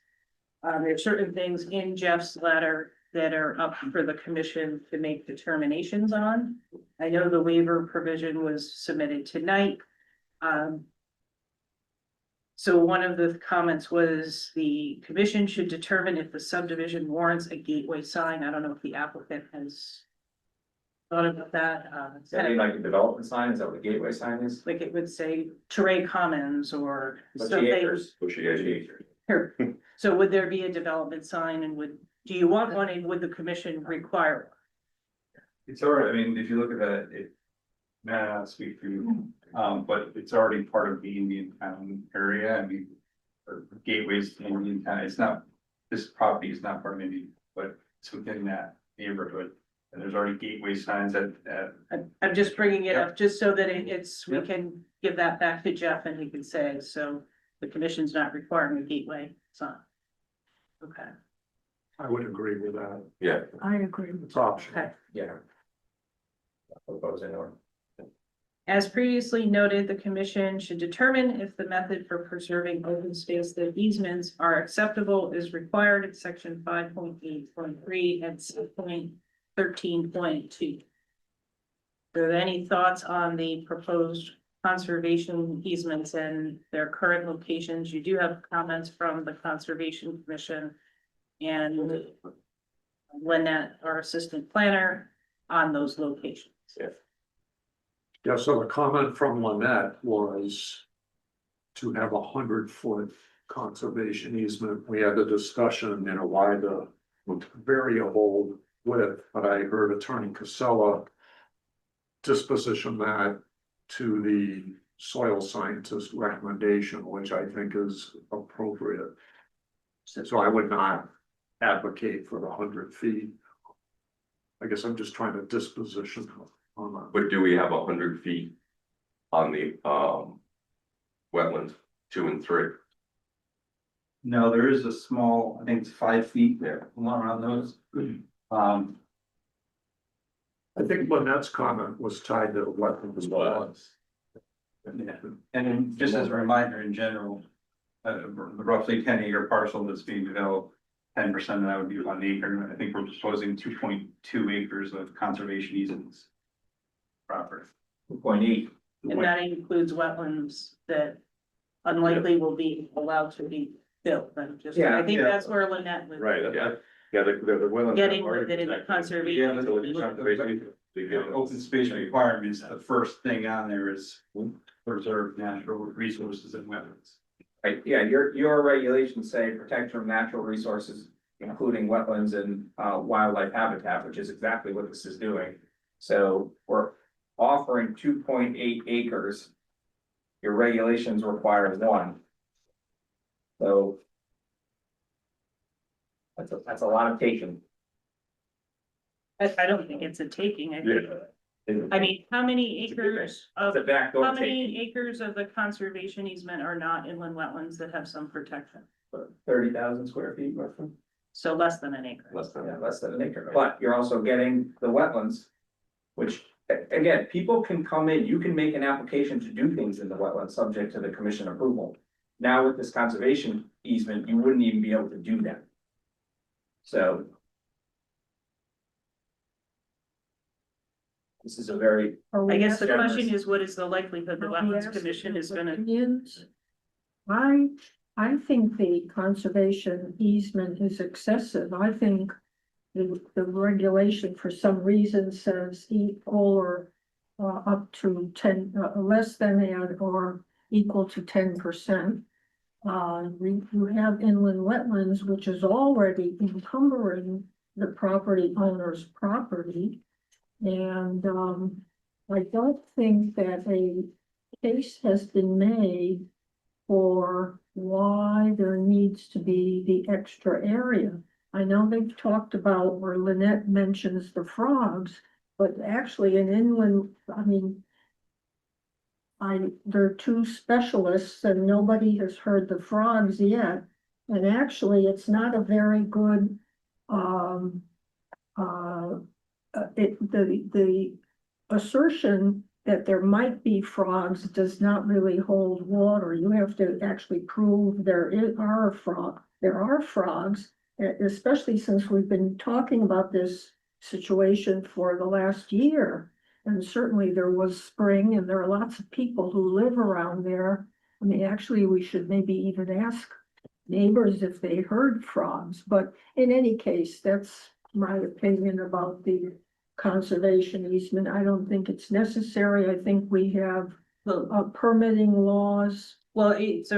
There are certain things in Jeff's letter that are up for the commission to make determinations on. I know the waiver provision was submitted tonight. So one of the comments was the commission should determine if the subdivision warrants a gateway sign. I don't know if the applicant has thought about that. It's kind of like a development sign, is that what a gateway sign is? like it would say Teray Commons or Bushy something. acres. Bushy. Here. So would there be a development sign, and do you want one, and would the commission require? It's already, I mean, if you look at that, it may not speak for you, but it's already part of the Indian town area. I mean, or gateways to Indian town. It's not, this property is not part of Indian, but it's within that neighborhood. And there's already gateway signs at I'm just bringing it up just so that we can give that back to Jeff and he can say, so the commission's not requiring a gateway sign. Okay, I would agree with that. Yeah, I agree. It's optional. okay. Yeah. Proposing or. As previously noted, the commission should determine if the method for preserving open space that easements are acceptable is required in section 5.8.3 and 6.13.2. Are there any thoughts on the proposed conservation easements and their current locations? You do have comments from the Conservation Commission and Lynette, our assistant planner, on those locations. Yeah, so the comment from Lynette was to have 100-foot conservation easement. We had a discussion, you know, why the variable width, but I heard Attorney Casella disposition that to the soil scientist recommendation, which I think is appropriate. So I would not advocate for the 100 feet. I guess I'm just trying to disposition on that. but do we have 100 feet on the wetlands 2 and 3? No, there is a small, I think it's 5 feet there, around those. I think Lynette's comment was tied to the wetlands laws. Yeah. And then just as a reminder in general, roughly 10 acre parcel that's being developed. 10% of that would be 1 acre. I think we're proposing 2.2 acres of conservation easements. Property. 2.8. And that includes wetlands that unlikely will be allowed to be built, and just, Yeah, I think yeah. that's where Lynette was. Right, Yeah. yeah, the wetlands. Getting with it in the conservation. Open space requirements, the first thing on there is preserve natural resources and wetlands. Right, yeah, your regulations say protection of natural resources, including wetlands and wildlife habitat, which is exactly what this is doing. So we're offering 2.8 acres. Your regulations require 1. So. That's a lot of taking. I don't think it's a taking, I think, I mean, how many acres of, It's a backdoor how taking, many acres of the conservation easement are not inland wetlands that have some protection? 30,000 square feet roughly. So less than an acre. Yeah, less than an acre, but you're also getting the wetlands. Which, again, people can come in, you can make an application to do things in the wetland, subject to the commission approval. Now with this conservation easement, you wouldn't even be able to do that. So. This is a very, I guess the Generous. question is, what is the likelihood the Are we wetlands asking commission is for gonna, opinions? I think the conservation easement is excessive. I think the regulation for some reason says equal or up to 10, less than and or equal to 10%. You have inland wetlands, which is already encumbering the property owner's property. And I don't think that a case has been made for why there needs to be the extra area. I know they've talked about where Lynette mentions the frogs, but actually in inland, I mean, there are 2 specialists and nobody has heard the frogs yet. And actually, it's not a very good, the assertion that there might be frogs does not really hold water. You have to actually prove there are frogs, especially since we've been talking about this situation for the last year. And certainly there was spring and there are lots of people who live around there. I mean, actually, we should maybe even ask neighbors if they heard frogs, but in any case, that's my opinion about the conservation easement. I don't think it's necessary. I think we have permitting laws. well, it's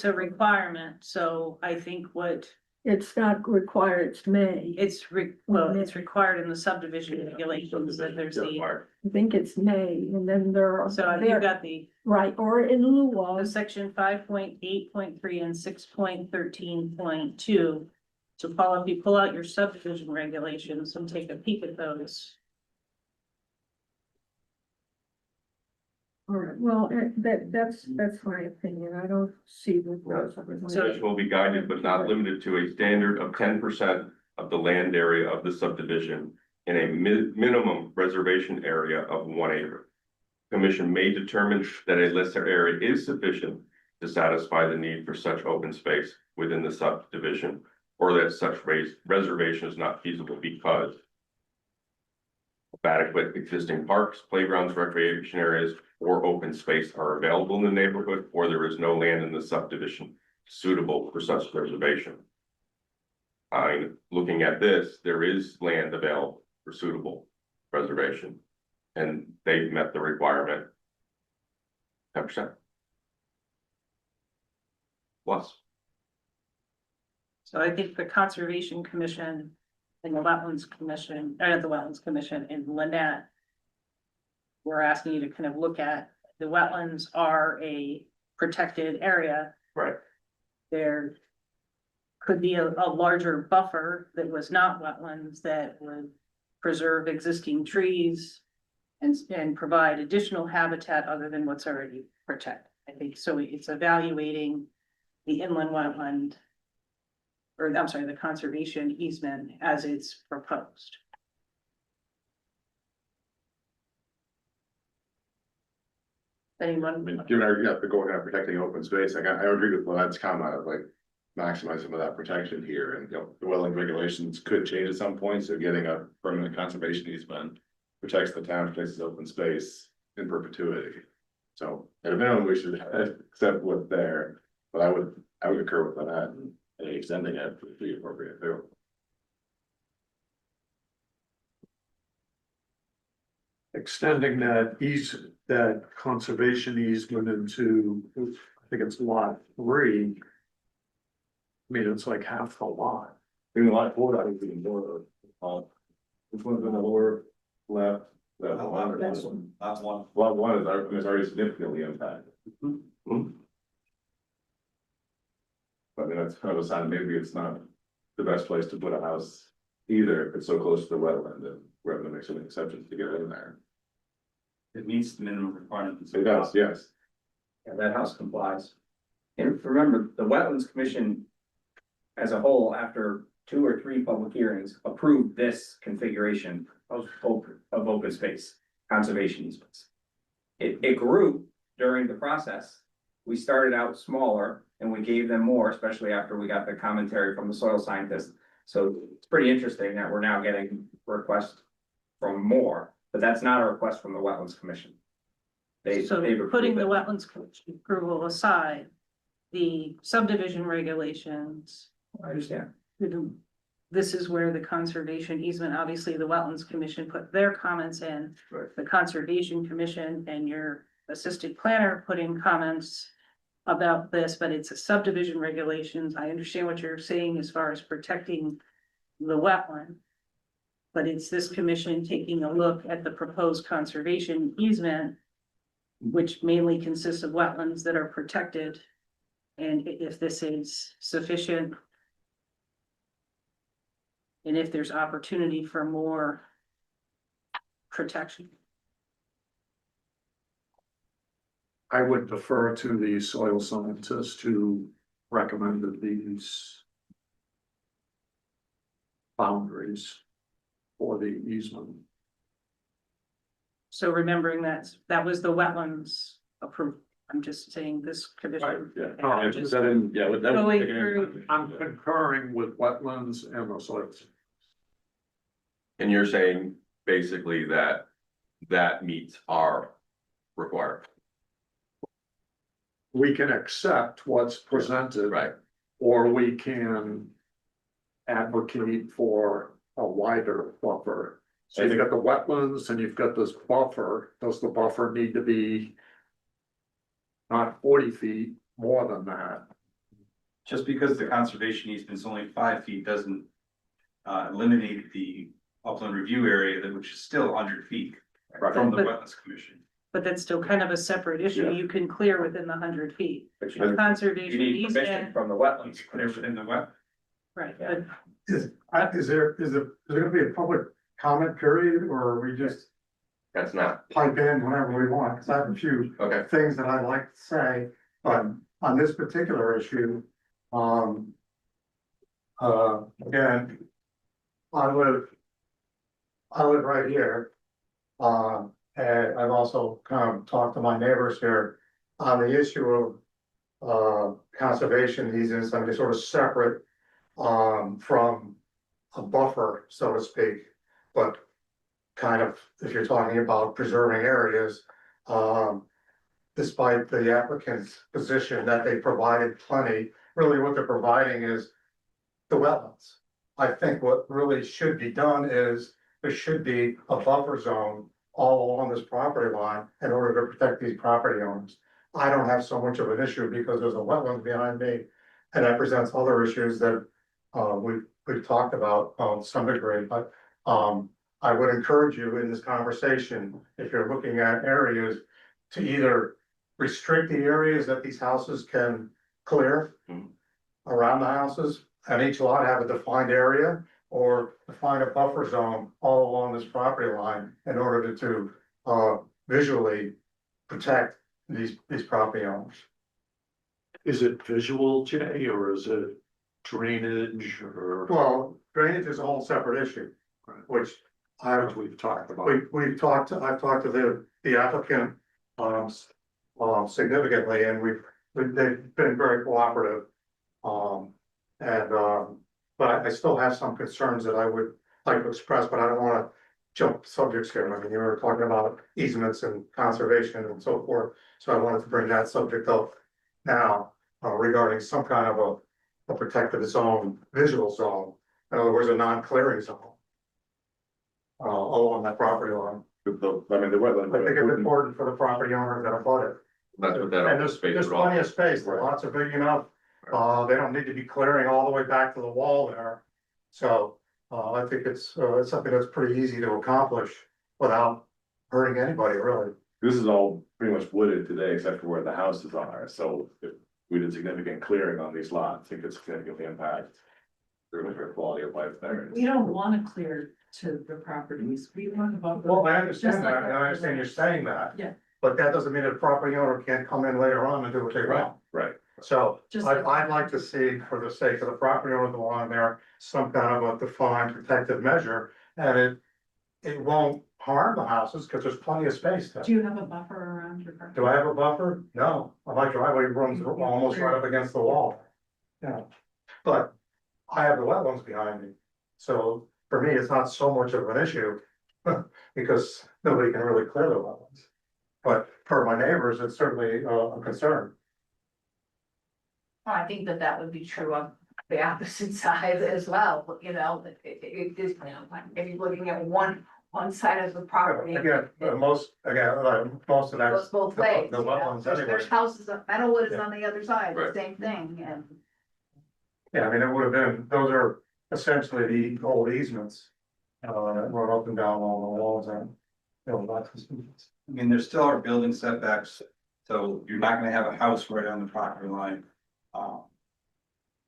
a requirement, so I think what. It's not required, it's may. It's required in the subdivision regulations that there's the, I think it's may, and then there are. so you've got the Right, or in lieu the of, section 5.8.3 and 6.13.2. So Paul, if you pull out your subdivision regulations and take a peek at those. all right, well, that's my opinion. I don't see the. Subdivision will be guided but not limited to a standard of 10% of the land area of the subdivision in a minimum reservation area of 1 acre. Commission may determine that a lesser area is sufficient to satisfy the need for such open space within the subdivision, or that such reservation is not feasible because of adequate existing parks, playgrounds, recreation areas, or open space are available in the neighborhood, or there is no land in the subdivision suitable for such reservation. Looking at this, there is land available for suitable reservation, and they've met the requirement. 10%. Plus. So I think the Conservation Commission and the Wetlands Commission, the Wetlands Commission in Lynette. We're asking you to kind of look at, the wetlands are a protected area. Right. There could be a larger buffer that was not wetlands that would preserve existing trees and provide additional habitat other than what's already protected. I think so. It's evaluating the inland wetland, or I'm sorry, the conservation easement as it's proposed. I Anyone? mean, given our, yeah, the goal of protecting open space, like, I agree with Lynette's comment of like maximize some of that protection here, and, you know, the wetland regulations could change at some point, so getting a permanent conservation easement protects the town, protects its open space in perpetuity. So, at a minimum, we should accept what's there, but I would concur with Lynette and extending it would be appropriate too. Extending that conservation easement into, I think it's lot 3. I mean, it's like half the lot. In lot 4, I think we can do it. Which one's in the lower left? The lot one. Lot 1 is already significantly impacted. I mean, that's kind of a sign, maybe it's not the best place to put a house either, if it's so close to the wetland, and we're having to make some exceptions to get in there. It meets the minimum requirements. It does, yes. And that house complies. And remember, the Wetlands Commission as a whole, after 2 or 3 public hearings, approved this configuration of open space, conservation easements. It grew during the process. We started out smaller and we gave them more, especially after we got the commentary from the soil scientist. So it's pretty interesting that we're now getting requests from more, but that's not a request from the Wetlands Commission. They've So approved putting the it. wetlands commission approval aside, the subdivision regulations. I understand. This is where the conservation easement, obviously the wetlands commission put their comments in. Right. The conservation commission and your assistant planner put in comments about this, but it's a subdivision regulations. I understand what you're saying as far as protecting the wetland. But it's this commission taking a look at the proposed conservation easement, which mainly consists of wetlands that are protected. And if this is sufficient. And if there's opportunity for more protection. I would defer to the soil scientist who recommended these boundaries for the easement. So remembering that was the wetlands approved, I'm just saying this commission. Yeah. Oh, Just That didn't, yeah, that going was. through- I'm concurring with wetlands and the soil. And you're saying basically that meets our requirement. We can accept what's presented. Right. Or we can advocate for a wider buffer. So you've got the wetlands and you've got this buffer. Does the buffer need to be not 40 feet, more than that? Just because the conservation easement's only 5 feet doesn't eliminate the upland review area, which is still 100 feet from the But- Wetlands Commission. But that's still kind of a separate issue. Yeah. You can clear within the 100 feet. But The you conservation need permission easement, from the Wetlands It's clear Commission. within the wet. right, Yeah. but Is there gonna be a public comment period, or are we just That's not, pipe in whenever we want? Cause I have a few okay. things that I'd like to say, but on this particular issue, again, I live right here. And I've also kind of talked to my neighbors here on the issue of conservation easements. I'm just sort of separate from a buffer, so to speak. But kind of, if you're talking about preserving areas, despite the applicant's position that they provided plenty, really what they're providing is the wetlands. I think what really should be done is there should be a buffer zone all along this property line in order to protect these property owners. I don't have so much of an issue because there's a wetland behind me, and that presents other issues that we've talked about to some degree, but I would encourage you in this conversation, if you're looking at areas, to either restrict the areas that these houses can clear around the houses, and each lot have a defined area, or define a buffer zone all along this property line in order to visually protect these property owners. Is it visual, Jay, or is it drainage or? Well, drainage is a whole separate issue, which Which we've talked about. I've talked to the applicant, significantly, and they've been very cooperative. But I still have some concerns that I would like to express, but I don't wanna jump subjects here. I mean, you were talking about easements and conservation and so forth, so I wanted to bring that subject up now, regarding some kind of a protected zone, visual zone, in other words, a non-clearing zone. Along that property line. I mean, the wetland. I think it's important for the property owners that are bought it. That's what that And open space there's would all. plenty of space, the lots are big enough, they don't need to be clearing all the way back to the wall there. So, I think it's something that's pretty easy to accomplish without hurting anybody, really. This is all pretty much wooded today, except for where the houses are, so if we did significant clearing on these lots, it could significantly impact the quality of life there. We don't wanna clear to the properties, we want about. Well, I understand Just like that, and I understand you're saying that. Yeah. But that doesn't mean that a property owner can't come in later on and do what they want. Right, So Just I'd like to see, for the sake of the property owners along there, some kind of a defined protective measure. And it won't harm the houses, because there's plenty of space there. Do you have a buffer around your property? Do I have a buffer? No, my driveway runs almost right up against the wall. Yeah, but I have the wetlands behind me, so for me, it's not so much of an issue. Because nobody can really clear the wetlands. But for my neighbors, it's certainly a concern. Well, I think that would be true on the opposite side as well, you know, it is, if you're looking at one side of the property. Again, most of that. Goes both ways, The you know, wetlands there's anyway. houses, Meadowwood is Yeah. on the other side, the Right. same thing, and. Yeah, I mean, it would have been, those are essentially the old easements. That run up and down all the walls and. I mean, there still are building setbacks, so you're not gonna have a house right on the property line.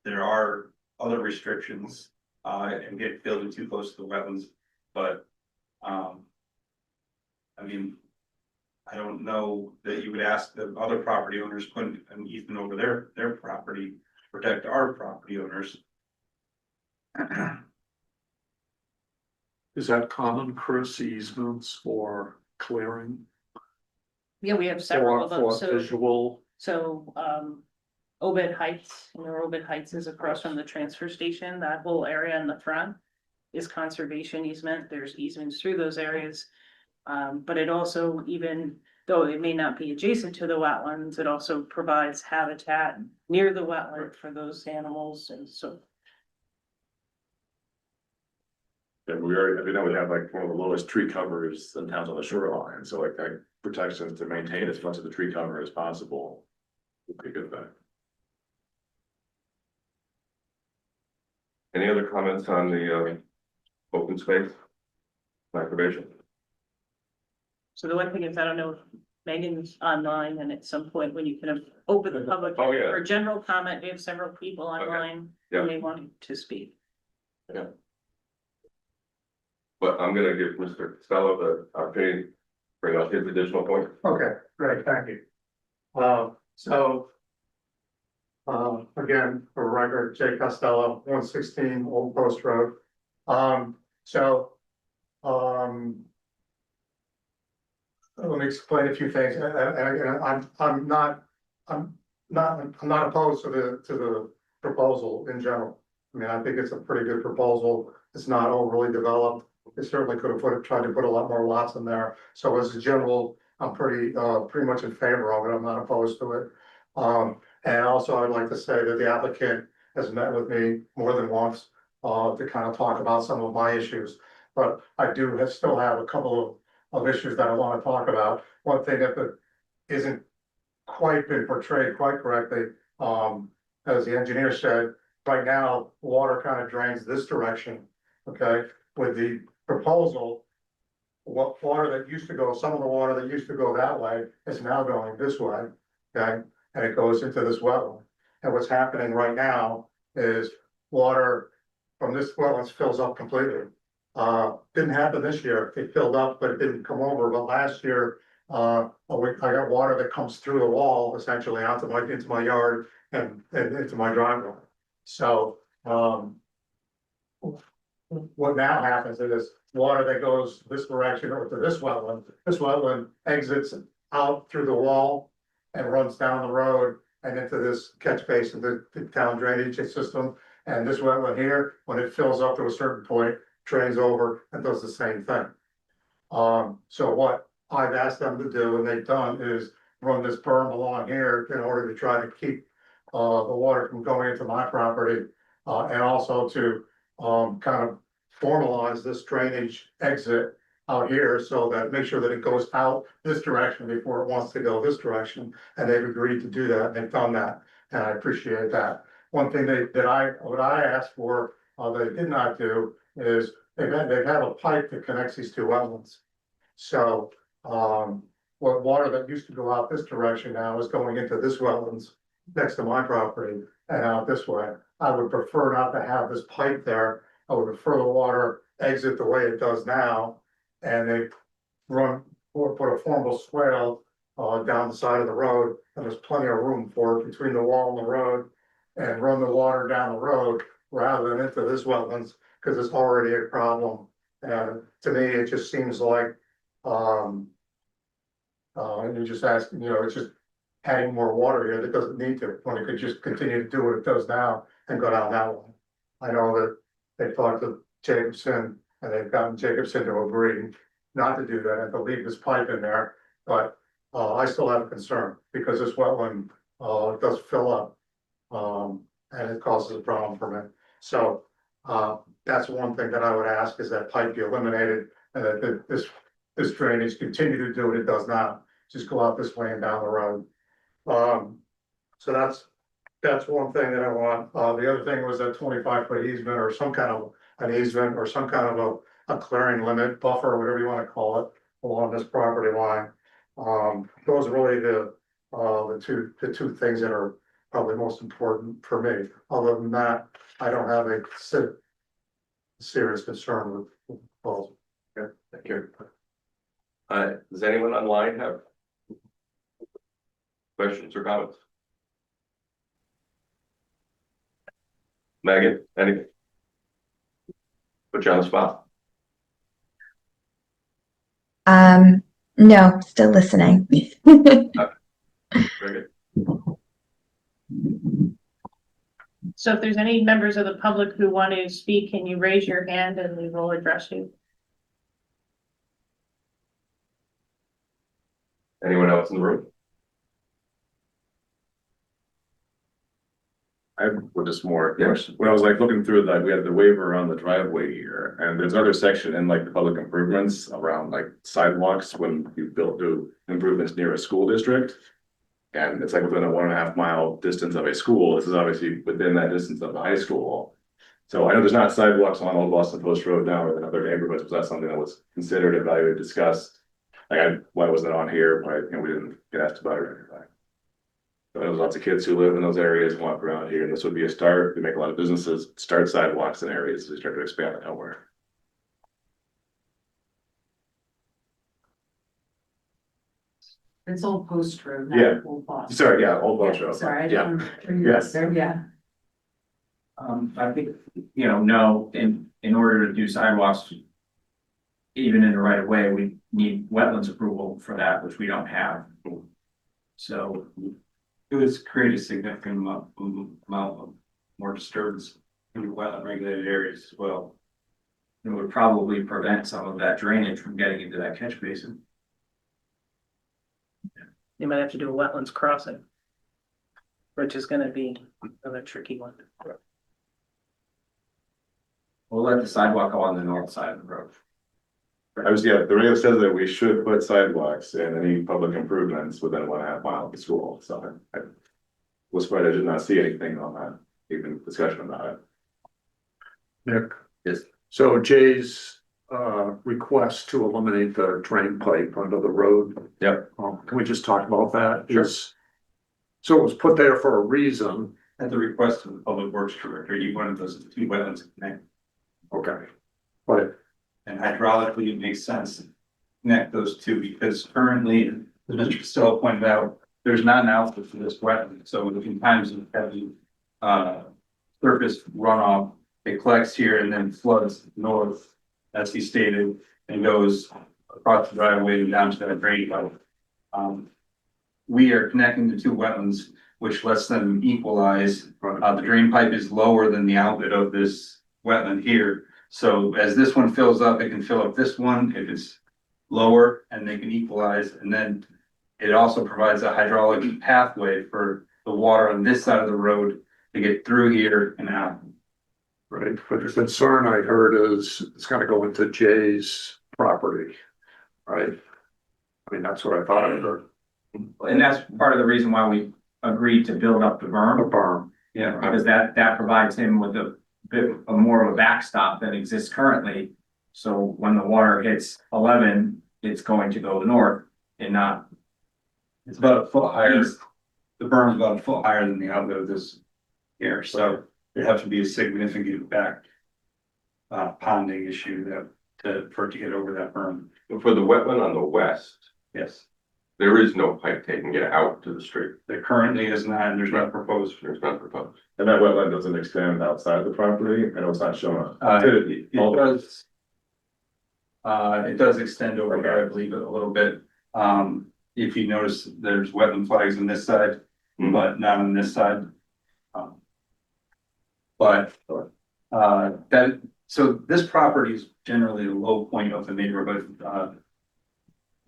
There are other restrictions, and get building too close to the wetlands, but, I mean, I don't know that you would ask the other property owners putting an easement over their property, to protect our property owners. Is that common, Chris, easements for clearing? Yeah, we have several of them, For so, visual, Obed Heights, Obed Heights is across from the transfer station, that whole area in the front. Is conservation easement, there's easements through those areas. But it also, even though it may not be adjacent to the wetlands, it also provides habitat near the wetland for those animals, and so. and we know we have like one of the lowest tree covers in towns on the shoreline, so like that protections to maintain as much of the tree cover as possible. Would be a good thing. Any other comments on the open space? Conservation? So the one thing is, I don't know if Megan's online, and at some point when you can open the public. Oh, yeah. For general comment, we have several people online Yeah. who may want to speak. But I'm gonna give Mr. Costello the opportunity to bring up his additional point. Okay, great, thank you. Again, for record, Jay Costello, 116 Old Post Road. Let me explain a few things, and I'm not opposed to the proposal in general. I mean, I think it's a pretty good proposal, it's not overly developed, it certainly could have tried to put a lot more lots in there. So as a general, I'm pretty much in favor of it, I'm not opposed to it. And also I'd like to say that the applicant has met with me more than once to kind of talk about some of my issues. But I still have a couple of issues that I want to talk about. One thing that isn't quite been portrayed quite correctly, as the engineer said, right now, water kind of drains this direction, okay? With the proposal, what water that used to go, some of the water that used to go that way is now going this way, okay? And it goes into this wetland. And what's happening right now is water from this wetlands fills up completely. Didn't happen this year, it filled up, but it didn't come over, but last year, I got water that comes through the wall essentially into my yard and into my driveway. So, what now happens is water that goes this direction or to this wetland exits out through the wall and runs down the road and into this catch basin, the town drainage system. And this wetland here, when it fills up to a certain point, drains over and does the same thing. So what I've asked them to do, and they've done, is run this berm along here in order to try to keep the water from going into my property. And also to kind of formalize this drainage exit out here so that make sure that it goes out this direction before it wants to go this direction. And they've agreed to do that, and they've done that, and I appreciate that. One thing what I asked for, they did not do is they have a pipe that connects these two wetlands. So, what water that used to go out this direction now is going into this wetlands next to my property and out this way. I would prefer not to have this pipe there. I would prefer the water exit the way it does now. And they run, or put a formal swale, down the side of the road, and there's plenty of room for it between the wall and the road. And run the water down the road rather than into this wetlands, because it's already a problem. And to me, it just seems like, and you just ask, it's just adding more water here that doesn't need to, when it could just continue to do what it does now and go down that one. I know that they talked to Jacobson and they've gotten Jacobson to agree not to do that and to leave this pipe in there, but I still have a concern because this wetland does fill up. And it causes a problem for me. So that's one thing that I would ask, is that pipe be eliminated and that this drainage continue to do what it does now. Just go out this way and down the road. So that's one thing that I want. The other thing was that 25-foot easement or some kind of an easement or some kind of a clearing limit buffer, whatever you want to call it, along this property line. Those are really the two things that are probably most important for me. Other than that, I don't have a serious concern with the proposal. Okay, thank you. Does anyone online have questions or comments? Megan, any? Put you on the spot. No, still listening. Very good. So if there's any members of the public who want to speak, can you raise your hand and we will address you? Anyone else in the room? I would just more, Yes. when I was like looking through that, we had the waiver on the driveway here, and there's another section in like the public improvements around like sidewalks when you do improvements near a school district. And it's like within a 1.5 mile distance of a school. This is obviously within that distance of the high school. So I know there's not sidewalks on Old Boston Post Road now or in other neighborhoods. Was that something that was considered, evaluated, discussed? Like why wasn't it on here? Why, we didn't get asked about it or anything. So there's lots of kids who live in those areas and walk around here, and this would be a start. We make a lot of businesses start sidewalks in areas as we start to expand it nowhere. It's Old Post Road, Yeah. not Old Boston. Sorry, yeah, Old Post Yeah, Road. sorry, I Yeah. didn't. Yes. Yeah. I think, no, in order to do sidewalks. Even in the right of way, we need wetlands approval for that, which we don't have. So it would create a significant amount of more disturbance in the wetland regulated areas as well. It would probably prevent some of that drainage from getting into that catch basin. You might have to do a wetlands crossing, which is gonna be another tricky one. We'll let the sidewalk go on the north side of the road. I was, yeah, the radio says that we should put sidewalks and any public improvements within 1.5 miles of the school, so I was surprised I did not see anything on that, even discussion about it. Nick? Yes. So Jay's request to eliminate the drain pipe under the road. Yep. Can we just talk about that? Sure. So it was put there for a reason. At the request of the Public Works Director, you wanted those two wetlands to connect. Okay. But And hydraulically, it makes sense to connect those two because currently, as Mr. Costello pointed out, there's not an outlet for this wetland. So in times of heavy surface runoff, it collects here and then floods north, as he stated, and goes across the driveway and down to that drain pipe. we are connecting the two wetlands, which lets them equalize. The drain pipe is lower than the outlet of this wetland here. So as this one fills up, it can fill up this one if it's lower and they can equalize. And then it also provides a hydraulic pathway for the water on this side of the road to get through here and out. Right, but the concern I heard is it's gonna go into Jay's property, right? I mean, that's what I thought I heard, And that's part of the reason why we agreed to build up the a berm, berm. yeah, because that provides him with a bit of more of a backstop than exists currently. So when the water hits 11, it's going to go north and not. It's about a foot higher. East. The berm is about a foot higher than the outlet of this here, so there'd have to be a significant back ponding issue for it to get over that berm. For the wetland on the west, Yes, there is no pipe taking it out to the street. there currently is not, and there's not proposed. There's none proposed. And that wetland doesn't extend outside the property, I know it's not shown. It does. It does extend over here, I believe, a little bit. If you notice, there's wetland flags on this side, but not on this side. But so this property is generally a low point of the neighborhood.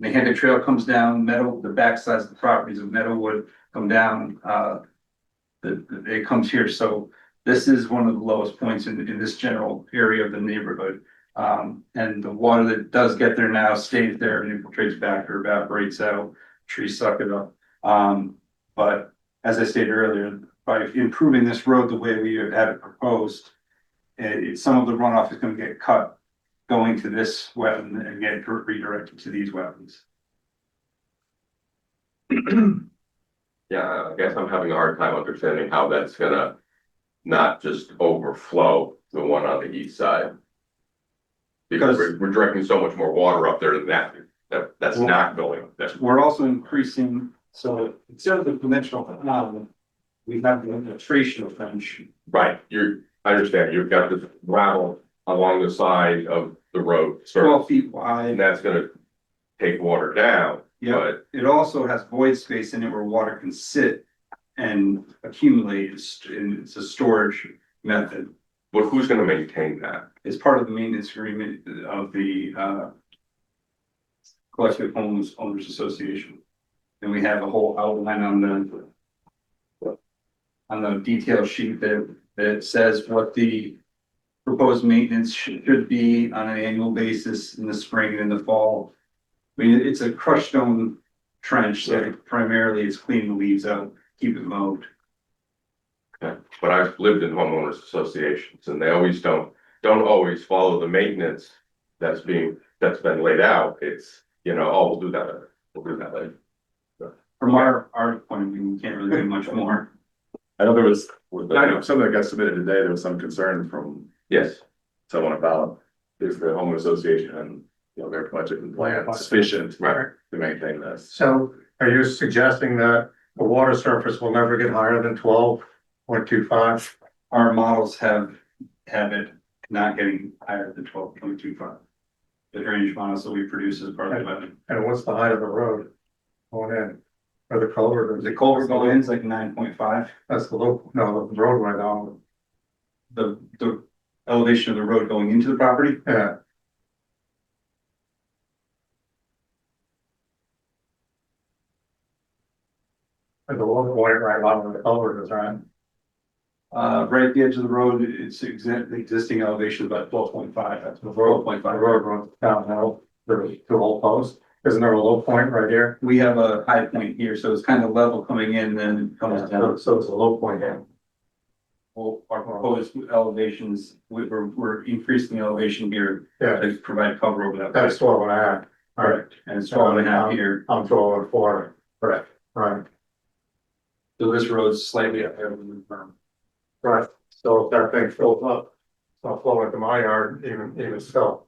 The Hancock Trail comes down, the back sides of the properties of Meadowwood come down. It comes here, so this is one of the lowest points in this general area of the neighborhood. And the water that does get there now stays there and infiltrates back or evaporates out, trees suck it up. But as I stated earlier, by improving this road the way we had it proposed, some of the runoff is gonna get cut going to this wetland and get redirected to these wetlands. Yeah, I guess I'm having a hard time understanding how that's gonna not just overflow the one on the east side. Because we're directing so much more water up there than that's not going up there. We're also increasing, so instead of the conventional canal, we have the infiltration trench. Right, I understand, you've got this gravel along the side of the road. 12 feet And wide. that's gonna take water down, Yeah, but it also has void space in it where water can sit and accumulate. It's a storage method. who's gonna maintain that? It's part of the maintenance agreement of the Collective Owners Association. And we have a whole outline on the detail sheet that says what the proposed maintenance should be on an annual basis in the spring and in the fall. I mean, it's a crushed stone trench, so primarily it's cleaning the leaves out, keep it mowed. But I've lived in homeowners associations and they always don't always follow the maintenance that's been laid out. It's, oh, we'll do that later. From our point of view, we can't really do much more. I know there was, something that got submitted today, there was some concern from Yes, someone about, is the homeowner association and, their budget and plan sufficient right. to maintain this? So are you suggesting that the water surface will never get higher than 12.25? Our models have it not getting higher than 12.25. The drainage models that we produce as part of the budget. And what's the height of the road going in? Or the culvert? The culvert going in is like 9.5. That's the low, no, the roadway down. The elevation of the road going into the property. Yeah. And the low point right along the culvert is right. Right at the edge of the road, it's the existing elevation is about 12.5. That's The road, 12.5. the road runs downhill, there's two old posts. Isn't there a low point right here? We have a high point here, so it's kind of level coming in, then it comes down. So it's a low point here. Well, our proposed elevations, we're increasing the elevation here Yeah, to provide cover over that. that's 12.5. All right, And it's 12.5 here. I'm 12.25. Correct. Right, So this road's slightly up there than the berm. right. So if that thing fills up, it's not flowing into my yard, even still.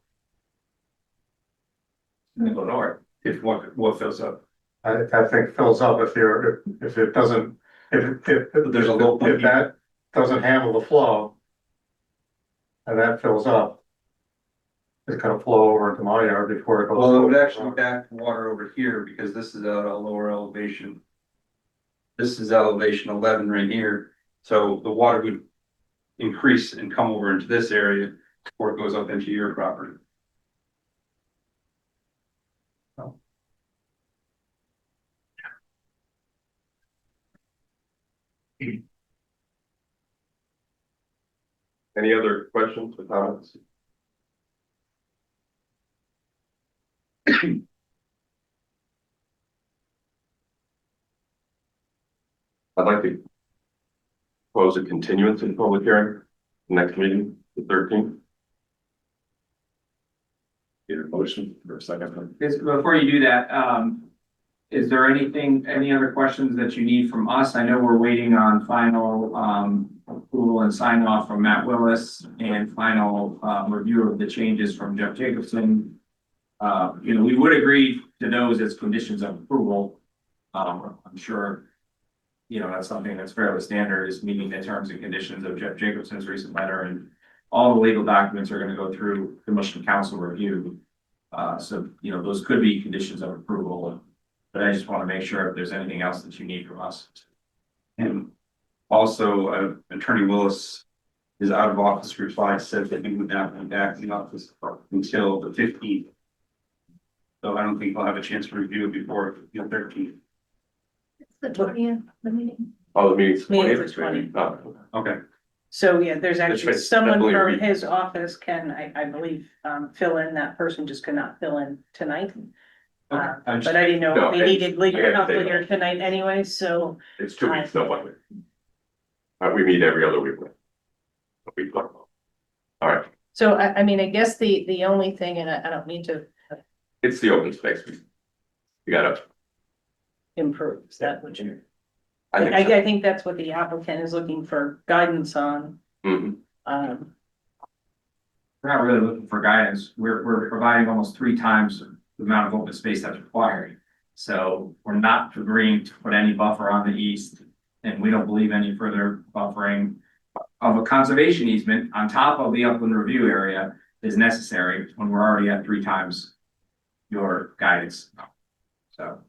Go north. If what fills up. That thing fills up if it doesn't, if There's a low point if that doesn't handle the flow. And that fills up. It's gonna flow over into my yard before it goes. Well, it would actually back water over here because this is at a lower elevation. This is elevation 11 right here, so the water would increase and come over into this area before it goes up into your property. Any other questions or comments? I'd like to propose a continuance in public hearing, next meeting, the 13th. Get a motion for a second. Before you do that, is there any other questions that you need from us? I know we're waiting on final, approval and sign off from Matt Willis and final, review of the changes from Jeff Jacobson. We would agree to those as conditions of approval. I'm sure, that's something that's fairly standard, is meeting the terms and conditions of Jeff Jacobson's recent letter, and all the legal documents are gonna go through commission council review. So, those could be conditions of approval, but I just wanna make sure if there's anything else that you need from us. And also, Attorney Willis, his out of office reply said that he would not be back in the office until the 15th. So I don't think he'll have a chance to review it before the 13th. It's the 20th, the meeting. Oh, the meeting's Meeting's 20th. the 20th. Oh, Okay. So, yeah, there's actually It's someone definitely from read. his office can, I believe, fill in. That person just could not fill in tonight. But I didn't know No, if we and needed I legal gotta counsel say here that. tonight anyway, so. It's 2 weeks, no one. We meet every other week. A week long. All right, So I mean, I guess the only thing, and I don't mean to it's the open space. You gotta, improve, is that what you're? I think so. I think that's what the applicant is looking for guidance on. Mhm. Um, We're not really looking for guidance. We're providing almost 3 times the amount of open space that's required. So we're not agreeing to put any buffer on the east, and we don't believe any further buffering of a conservation easement on top of the upland review area is necessary when we're already at 3 times your guidance. So.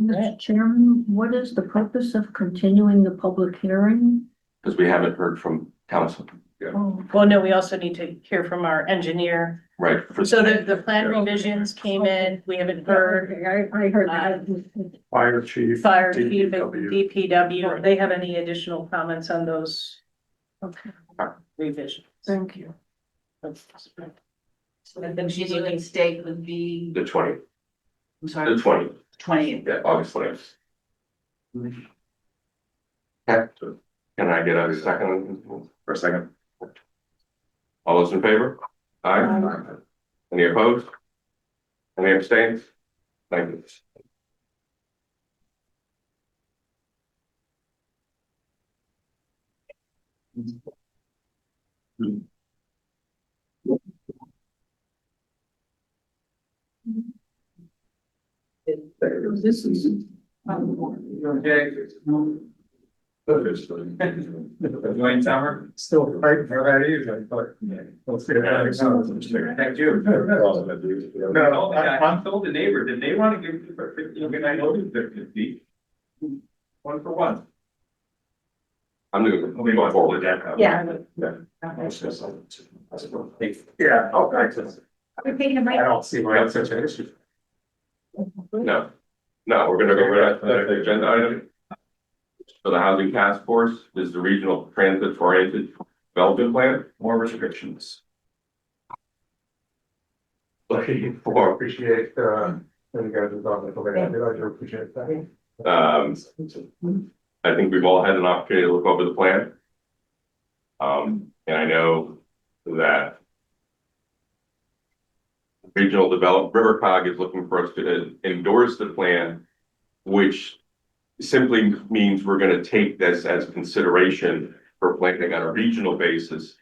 Mr. Chairman, what is the purpose of continuing the public hearing? Because we haven't heard from council, Oh, well, no, we also need to hear from our engineer. right? For So the plan revisions came in, we haven't heard. okay, I heard that. Fire chief. Fire chief and DPW. DPW, they have any additional comments on those Okay, revisions? thank you. So the continuing state would be, The 20th, I'm sorry, the 20th, 20th. yeah, August 20th. Okay, so can I get a second? For a second. All those in favor? Aye. Any opposed? Any abstains? Thank you. This is. Okay. Dwayne Tower. Still fighting for that easement, but we'll see. Thank you. No, I told the neighbor, did they want to give you for 50, I know they're 50. 1 for 1. I'm going forward. Yeah. Yeah, okay. We're taking a I break. don't see why it's such an issue. No, we're gonna go right to the next agenda item. For the housing task force is the regional transit oriented development plan. More restrictions. Looking I for, appreciate, when you guys are talking about it, I do appreciate that. I think we've all had an opportunity to look over the plan. And I know that regional Rivercog is looking for us to endorse the plan, which simply means we're gonna take this as consideration for planning on a regional basis.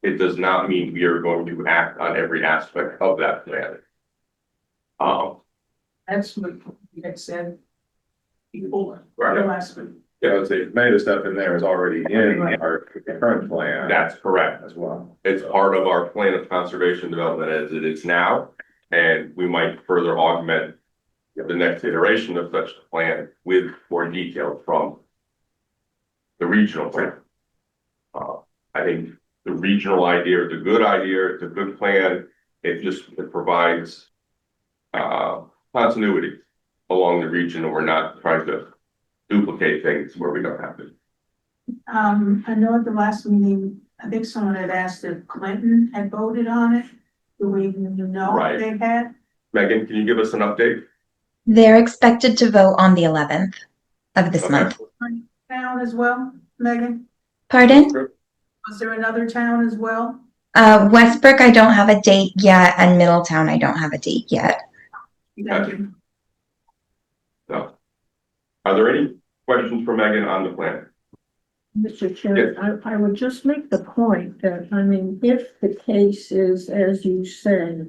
It does not mean we are going to act on every aspect of that plan. That's what you had said. Before. Right. Last week. Yeah, I would say many of the stuff in there is already in our current plan That's correct. as well. It's part of our plan of conservation development as it is now, and we might further augment the next iteration of such a plan with more details from the regional plan. I think the regional idea is a good idea, it's a good plan, it provides continuity along the region, and we're not trying to duplicate things where we don't have to. I know at the last meeting, I think someone had asked if Clinton had voted on it. Do we know Right. if they had? Megan, can you give us an update? They're expected to vote on the 11th of this Okay. month. Town as well, Megan? Pardon? Was there another town as well? Westbrook, I don't have a date yet, and Middletown, I don't have a date yet. Thank you. No. Are there any questions for Megan on the plan? Mr. Chair, I would just make the point that, I mean, if the case is as you say,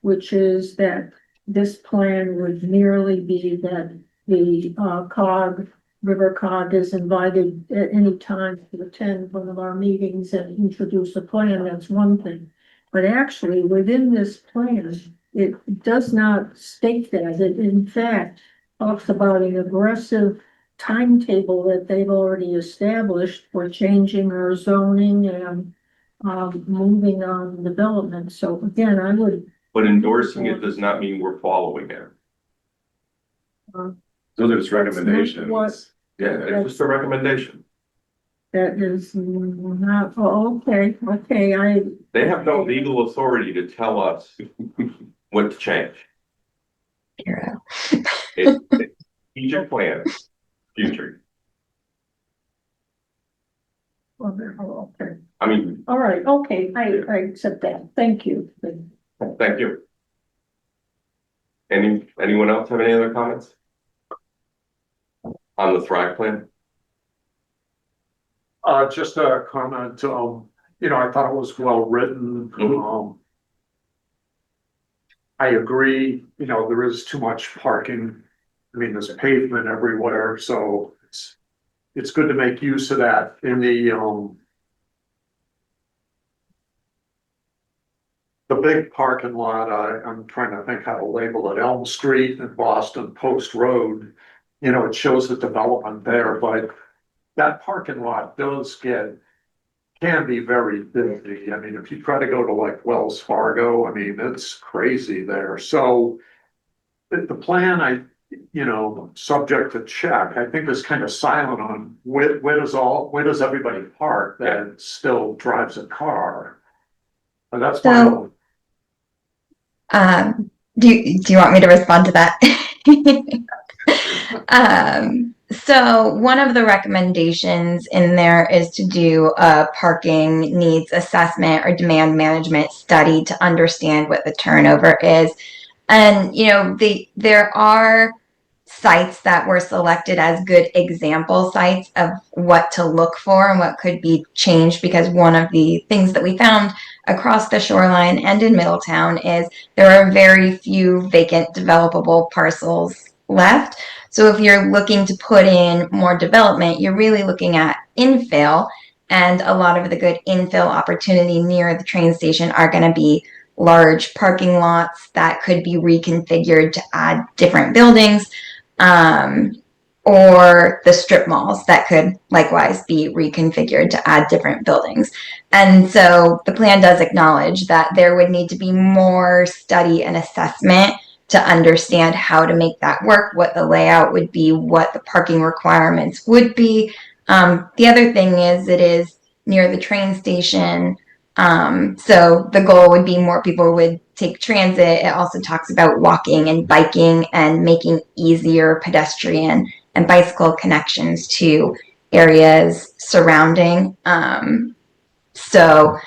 which is that this plan would merely be that the River Cog is invited at any time to attend one of our meetings and introduce a plan, that's one thing. But actually, within this plan, it does not state that. It in fact talks about an aggressive timetable that they've already established for changing our zoning and moving on development. So again, I would. But endorsing it does not mean we're following it. Those are just recommendations. Yeah, it's just a recommendation. That is not, oh, okay, They have no legal authority to tell us what to change. Hero. It's strategic plan, future. okay, I mean, all right, okay, I accept that, thank you. thank you. Anyone else have any other comments? On the Thrive plan? Just a comment, I thought it was well written. I agree, there is too much parking. I mean, there's pavement everywhere, so it's good to make use of that in the big parking lot. I'm trying to think how to label it, Elm Street and Boston Post Road. It shows the development there, but that parking lot can be very busy. I mean, if you try to go to like Wells Fargo, I mean, it's crazy there. So the plan, subject to check, I think is kind of silent on where does everybody park that still drives a car? And that's So, do you want me to respond to that? So one of the recommendations in there is to do a parking needs assessment or demand management study to understand what the turnover is. And, there are sites that were selected as good example sites of what to look for and what could be changed, because one of the things that we found across the shoreline and in Middletown is there are very few vacant developable parcels left. So if you're looking to put in more development, you're really looking at infill, and a lot of the good infill opportunity near the train station are going to be large parking lots that could be reconfigured to add different buildings, or the strip malls that could likewise be reconfigured to add different buildings. And so the plan does acknowledge that there would need to be more study and assessment to understand how to make that work, what the layout would be, what the parking requirements would be. The other thing is it is near the train station. So the goal would be more people would take transit. It also talks about walking and biking and making easier pedestrian and bicycle connections to areas surrounding. So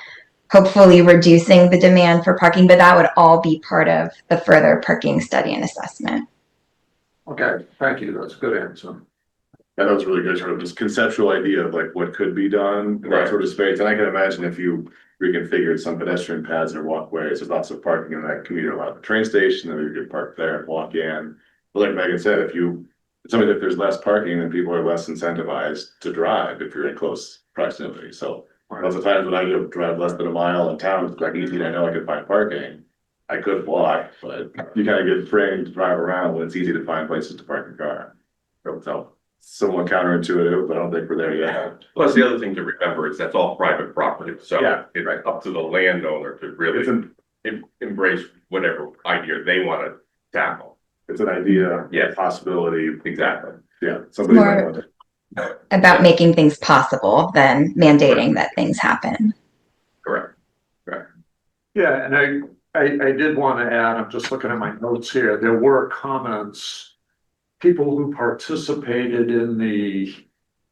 hopefully reducing the demand for parking, but that would all be part of the further parking study and assessment. Okay, thank you. That's a good answer. Yeah, that was really good, sort of this conceptual idea of like what could be done in that sort of space. And I can imagine if you reconfigured some pedestrian paths or walkways, there's lots of parking in that commuter lot, the train station, then you could park there and walk in. But like Megan said, if you Something if there's less parking, then people are less incentivized to drive if you're in close proximity, so. Lots of times when I drive less than a mile in town, it's like easy, I know I can find parking. I could walk, but you kind of get framed to drive around when it's easy to find places to park your car. So, somewhat counterintuitive, but I don't think we're there yet. Plus, the other thing to remember is that's all private property, so Yeah, it's right. up to the landowner to really It's an, embrace whatever idea they want to tackle. it's an idea, Yeah. possibility, Exactly. yeah, somebody might More- want to. About making things possible than mandating that things happen. Correct. Yeah, and I did want to add, I'm just looking at my notes here, there were comments. People who participated in the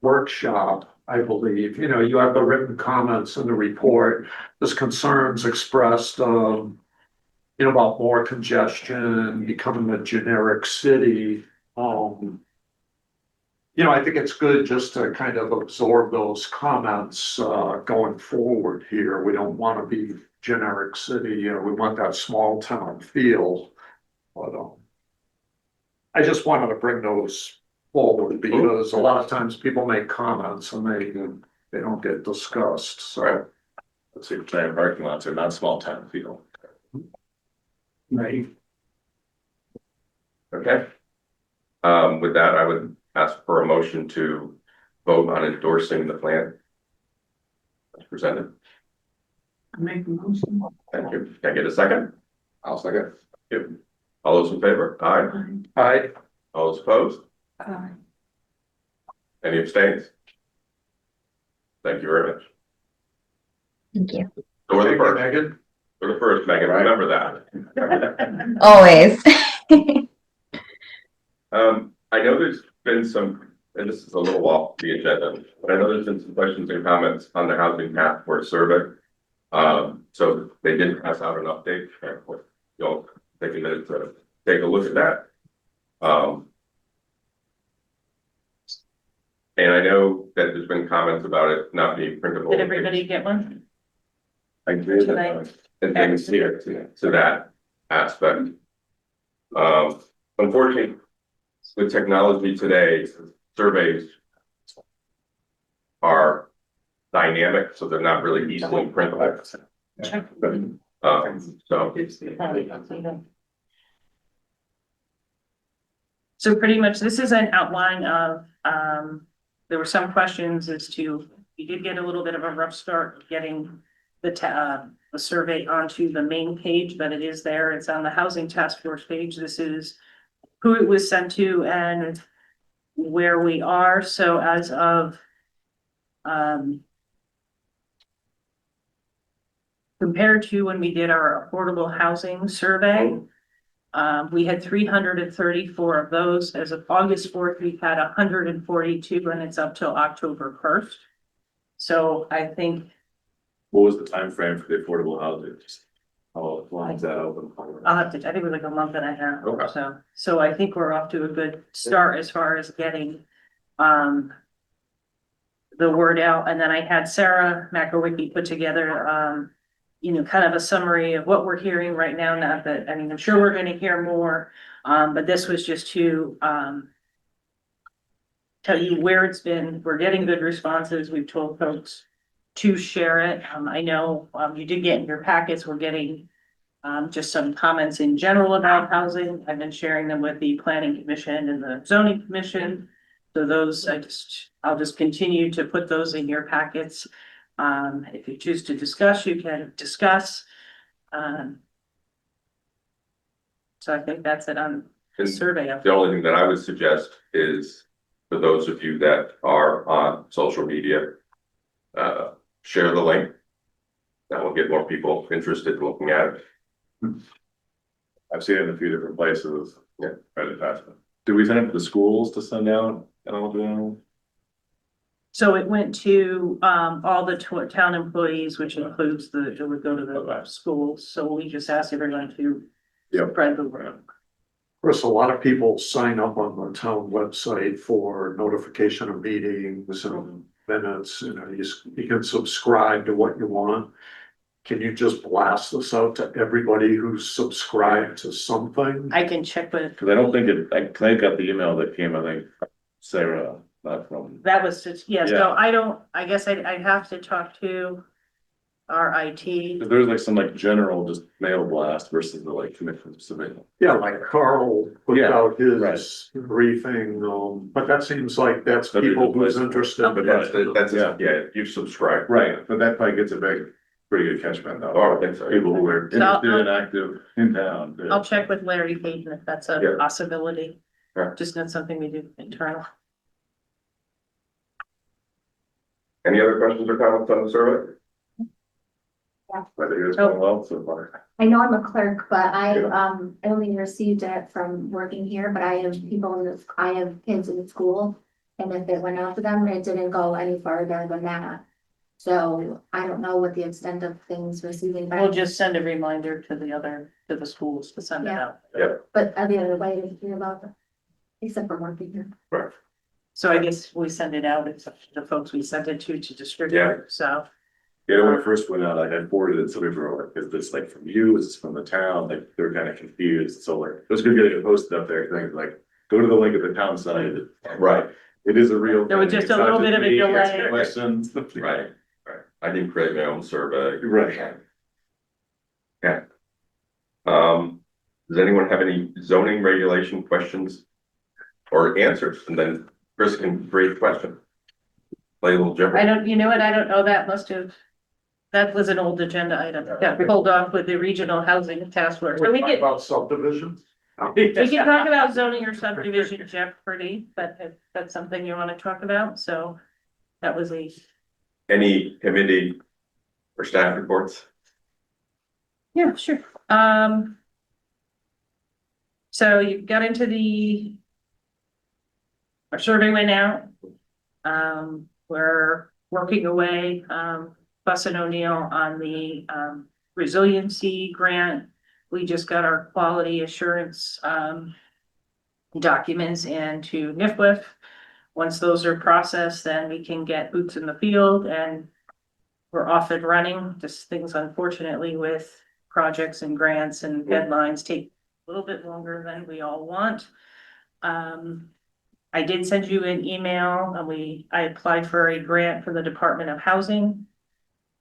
workshop, I believe, you know, you have the written comments in the report. There's concerns expressed, you know, about more congestion, becoming a generic city. You know, I think it's good just to kind of absorb those comments, going forward here. We don't want to be generic city, you know, we want that small town feel. But, I just wanted to bring those forward because a lot of times people make comments and they don't get discussed, so. Right. Let's see, giant parking lots are not small town feel. Right. Okay. With that, I would ask for a motion to vote on endorsing the plan as presented. Make a motion. Thank you. Can I get a second? I'll second. Yep. All those in favor? Aye. I, All those opposed? Any abstains? Thank you very much. Thank you. So we're the first, Megan. we're the first, Megan, remember that. Always. I know there's been some, and this is a little off the agenda, but I know there's been some questions and comments on the housing task force survey. So they did pass out an update, you'll take a minute to take a look at that. And I know that there's been comments about it not being printable. Did everybody get one? I agree Tonight? with and things here to that aspect. Unfortunately, with technology today, surveys are dynamic, so they're not really easily printable. So pretty much this is an outline of, there were some questions as to, we did get a little bit of a rough start getting the survey onto the main page, but it is there. It's on the housing task force page. This is who it was sent to and where we are. So as of, compared to when we did our affordable housing survey, we had 334 of those. As of August 4th, we had 142 and it's up till October 1st. So I think What was the time frame for the affordable housing? How long is that open for? I'll have to, I think it was like a month and a half. Okay. So I think we're off to a good start as far as getting, the word out. And then I had Sarah Macrowicki put together, you know, kind of a summary of what we're hearing right now. Not that, I mean, I'm sure we're gonna hear more, but this was just to, tell you where it's been. We're getting good responses. We've told folks to share it. I know, you did get in your packets, we're getting, just some comments in general about housing. I've been sharing them with the planning commission and the zoning commission. So those, I'll just continue to put those in your packets. If you choose to discuss, you can discuss. So I think that's it on the survey. The only thing that I would suggest is for those of you that are on social media, share the link. That will get more people interested in looking at it. I've seen it in a few different places. Yeah. Right, fast. Do we send it to the schools to send out and all the? So it went to, all the town employees, which includes it would go to the schools. So we just asked everyone to spread the word. Chris, a lot of people sign up on the town website for notification of meetings and minutes, you know, you can subscribe to what you want. can you just blast this out to everybody who's subscribed to something? I can check with, Cause I don't think it, I got the email that came, I think, Sarah, not from. that was just, yeah, so Yeah. I don't, I guess I'd have to talk to our IT. Cause there's like some like general just mail blast versus the like commission specific. Yeah, like Carl put Yeah, out right. his briefing, but that seems like that's That'd be a people good who's place. interested. But that's, Yeah. yeah, you subscribe. Right, but that probably gets a pretty good catchment though. Oh, I think so. People who are So I'll- interested and active in town. I'll check with Larry Payton if that's a Yeah. possibility. Yeah. Just not something we do internal. Any other questions or comments on the survey? I think it's going well so far. I know I'm a clerk, but I Yeah. only received it from working here, but I have people in this, I have kids in school. And if it went out to them, it didn't go any further than that. So I don't know what the extent of things receiving back. We'll just send a reminder to the schools to send it Yeah. out. But the other way to hear about it, except for working here. So I guess we send it out, it's up to the folks we sent it to Yeah. distribute, so. Yeah, when it first went out, I forwarded it, so people were like, is this like from you, is this from the town, like, they were kind of confused, so like, it was good getting it posted up there, things like, go to the link at the town site. Right. It is a real. There was thing. just It's a not little bit of a me delay. asking Questions. Right. I didn't create my own survey. Right. Does anyone have any zoning regulation questions? Or answers, and then Chris can create the question. Play a little I Jeopardy. don't, you know what, I don't know, that must have, that was an old agenda item, got pulled off with the regional housing task force. So we Talk can, about subdivisions. we can talk about zoning or subdivision jeopardy, but if that's something you wanna talk about, so. That was Any committee or staff reports? yeah, sure, so you got into our survey went out. We're working away, Bus and O'Neill on the, resiliency grant. We just got our quality assurance, documents into NIFWIF. Once those are processed, then we can get boots in the field and we're off and running. Just things unfortunately with projects and grants and deadlines take a little bit longer than we all want. I did send you an email and I applied for a grant from the Department of Housing.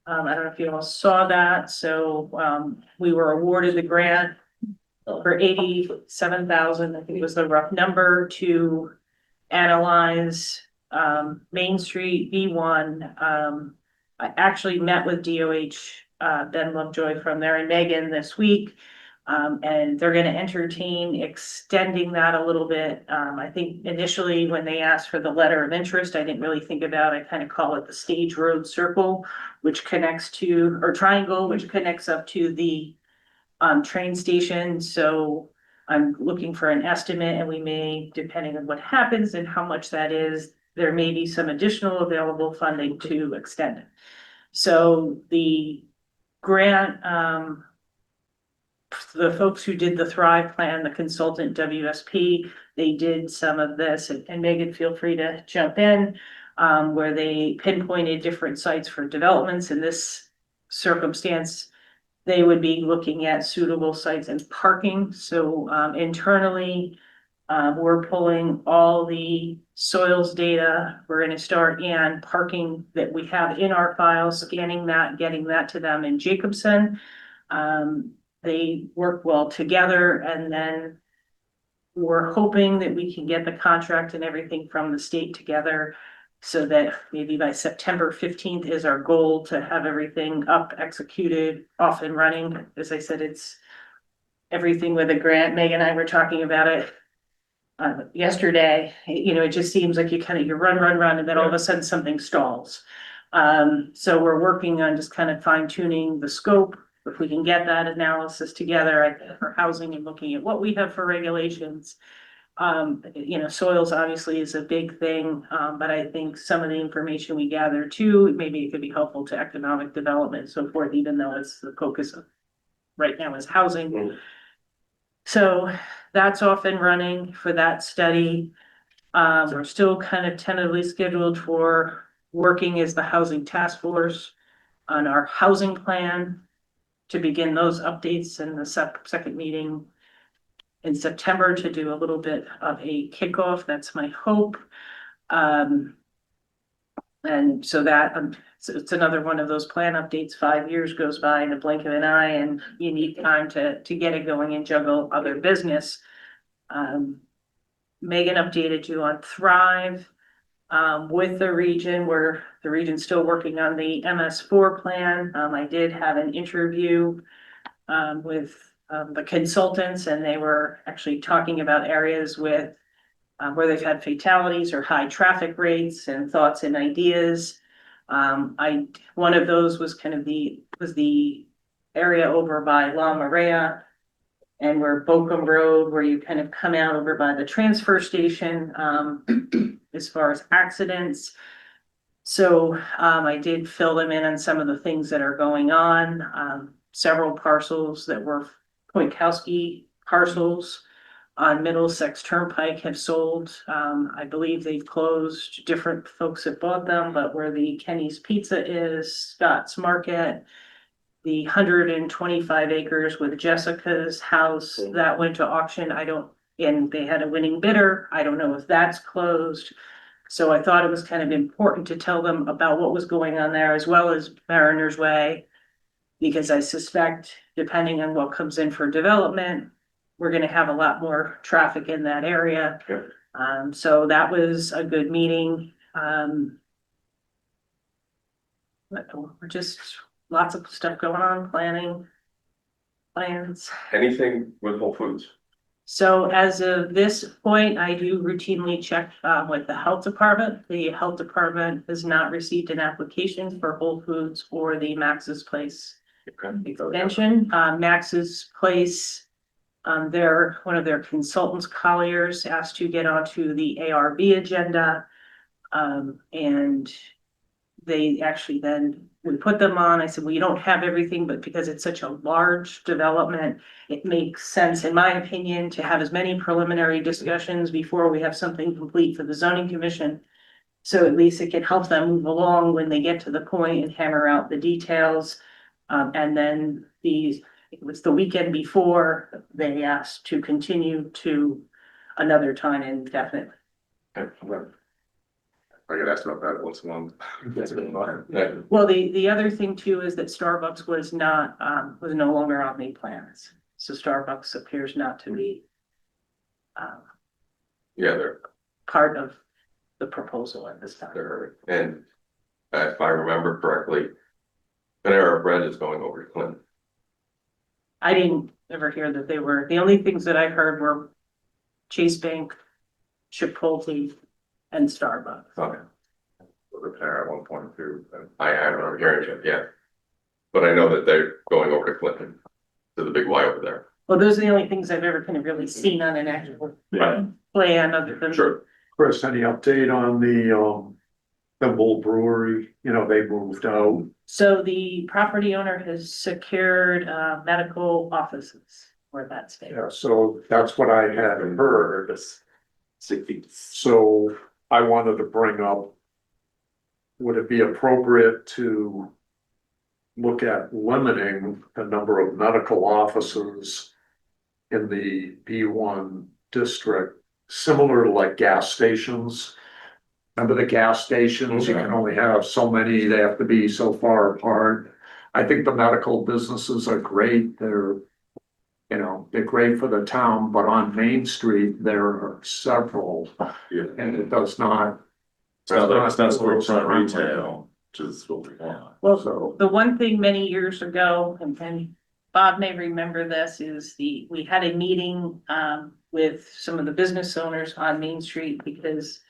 I don't know if you all saw that, so, we were awarded the grant for 87,000, I think it was the rough number, to analyze, Main Street B1. I actually met with DOH, Ben Lovejoy from there and Megan this week. And they're gonna entertain extending that a little bit. I think initially when they asked for the letter of interest, I didn't really think about, I kind of call it the Stage Road Circle, which connects to, or triangle, which connects up to the train station. So I'm looking for an estimate and we may, depending on what happens and how much that is, there may be some additional available funding to extend it. So the grant, the folks who did the Thrive Plan, the consultant WSP, they did some of this, and Megan, feel free to jump in, where they pinpointed different sites for developments. In this circumstance, they would be looking at suitable sites and parking. So internally, we're pulling all the soils data. We're gonna start and parking that we have in our files, scanning that, getting that to them in Jacobson. They work well together, and then we're hoping that we can get the contract and everything from the state together so that maybe by September 15th is our goal to have everything up, executed, off and running. As I said, it's everything with a grant. Megan and I were talking about it yesterday. You know, it just seems like you run, and then all of a sudden something stalls. So we're working on just kind of fine tuning the scope. If we can get that analysis together for housing and looking at what we have for regulations. You know, soils obviously is a big thing, but I think some of the information we gather too, maybe it could be helpful to economic development and so forth, even though it's the focus of right now is housing. So that's off and running for that study. We're still kind of tentatively scheduled for working as the housing task force on our housing plan. to begin those updates in the second meeting in September to do a little bit of a kickoff. That's my hope. And so that, so it's another one of those plan updates. 5 years goes by in the blink of an eye and you need time to get it going and juggle other business. Megan updated you on Thrive. With the region, where the region's still working on the MS4 plan. I did have an interview with the consultants, and they were actually talking about areas with where they've had fatalities or high traffic rates and thoughts and ideas. One of those was kind of the area over by La Maria and where Bochum Road, where you kind of come out over by the transfer station, as far as accidents. So, I did fill them in on some of the things that are going on. Several parcels that were Poinkowski parcels on Middlesex Turnpike have sold. I believe they've closed. Different folks have bought them, but where the Kenny's Pizza is, Scott's Market, the 125 acres with Jessica's house that went to auction. And they had a winning bidder. I don't know if that's closed. So I thought it was kind of important to tell them about what was going on there, as well as Mariner's Way, because I suspect, depending on what comes in for development, we're gonna have a lot more traffic in that area. Sure. So that was a good meeting. We're just lots of stuff going on, planning, plans. Anything with Whole Foods? So as of this point, I do routinely check with the health department. The health department has not received an application for Whole Foods or the Max's Place extension. Max's Place, one of their consultants, Colliers, asked to get onto the ARB agenda. And they actually then, we put them on. I said, well, you don't have everything, but because it's such a large development, it makes sense, in my opinion, to have as many preliminary discussions before we have something complete for the zoning commission. So at least it can help them move along when they get to the point and hammer out the details. And then it was the weekend before, they asked to continue to another time indefinitely. I get asked about that once a month. Well, the other thing too is that Starbucks was not, was no longer on the plans. So Starbucks appears not to be Yeah, they're, part of the proposal at this time. and if I remember correctly, Panera Bread is going over to Clinton. I didn't ever hear that they were, the only things that I heard were Chase Bank, Chipotle, and Starbucks. Okay. Repair at 1.2. I haven't heard it yet. But I know that they're going over to Clinton, to the big Y over there. Well, those are the only things I've ever kind of really seen on an actual plan other than. Sure. Chris, any update on the Thimble Brewery? You know, they moved out. So the property owner has secured medical offices where that's staying. Yeah, so that's what I had heard. So I wanted to bring up, would it be appropriate to look at limiting the number of medical offices in the B1 district, similar to like gas stations? Remember the gas stations, you can only have so many, they have to be so far apart. I think the medical businesses are great, they're, you know, they're great for the town, but on Main Street, there are several. Yeah. And it does not. It's not storefront retail, which is what we want. Well, So, the one thing many years ago, and Bob may remember this, is we had a meeting with some of the business owners on Main Street because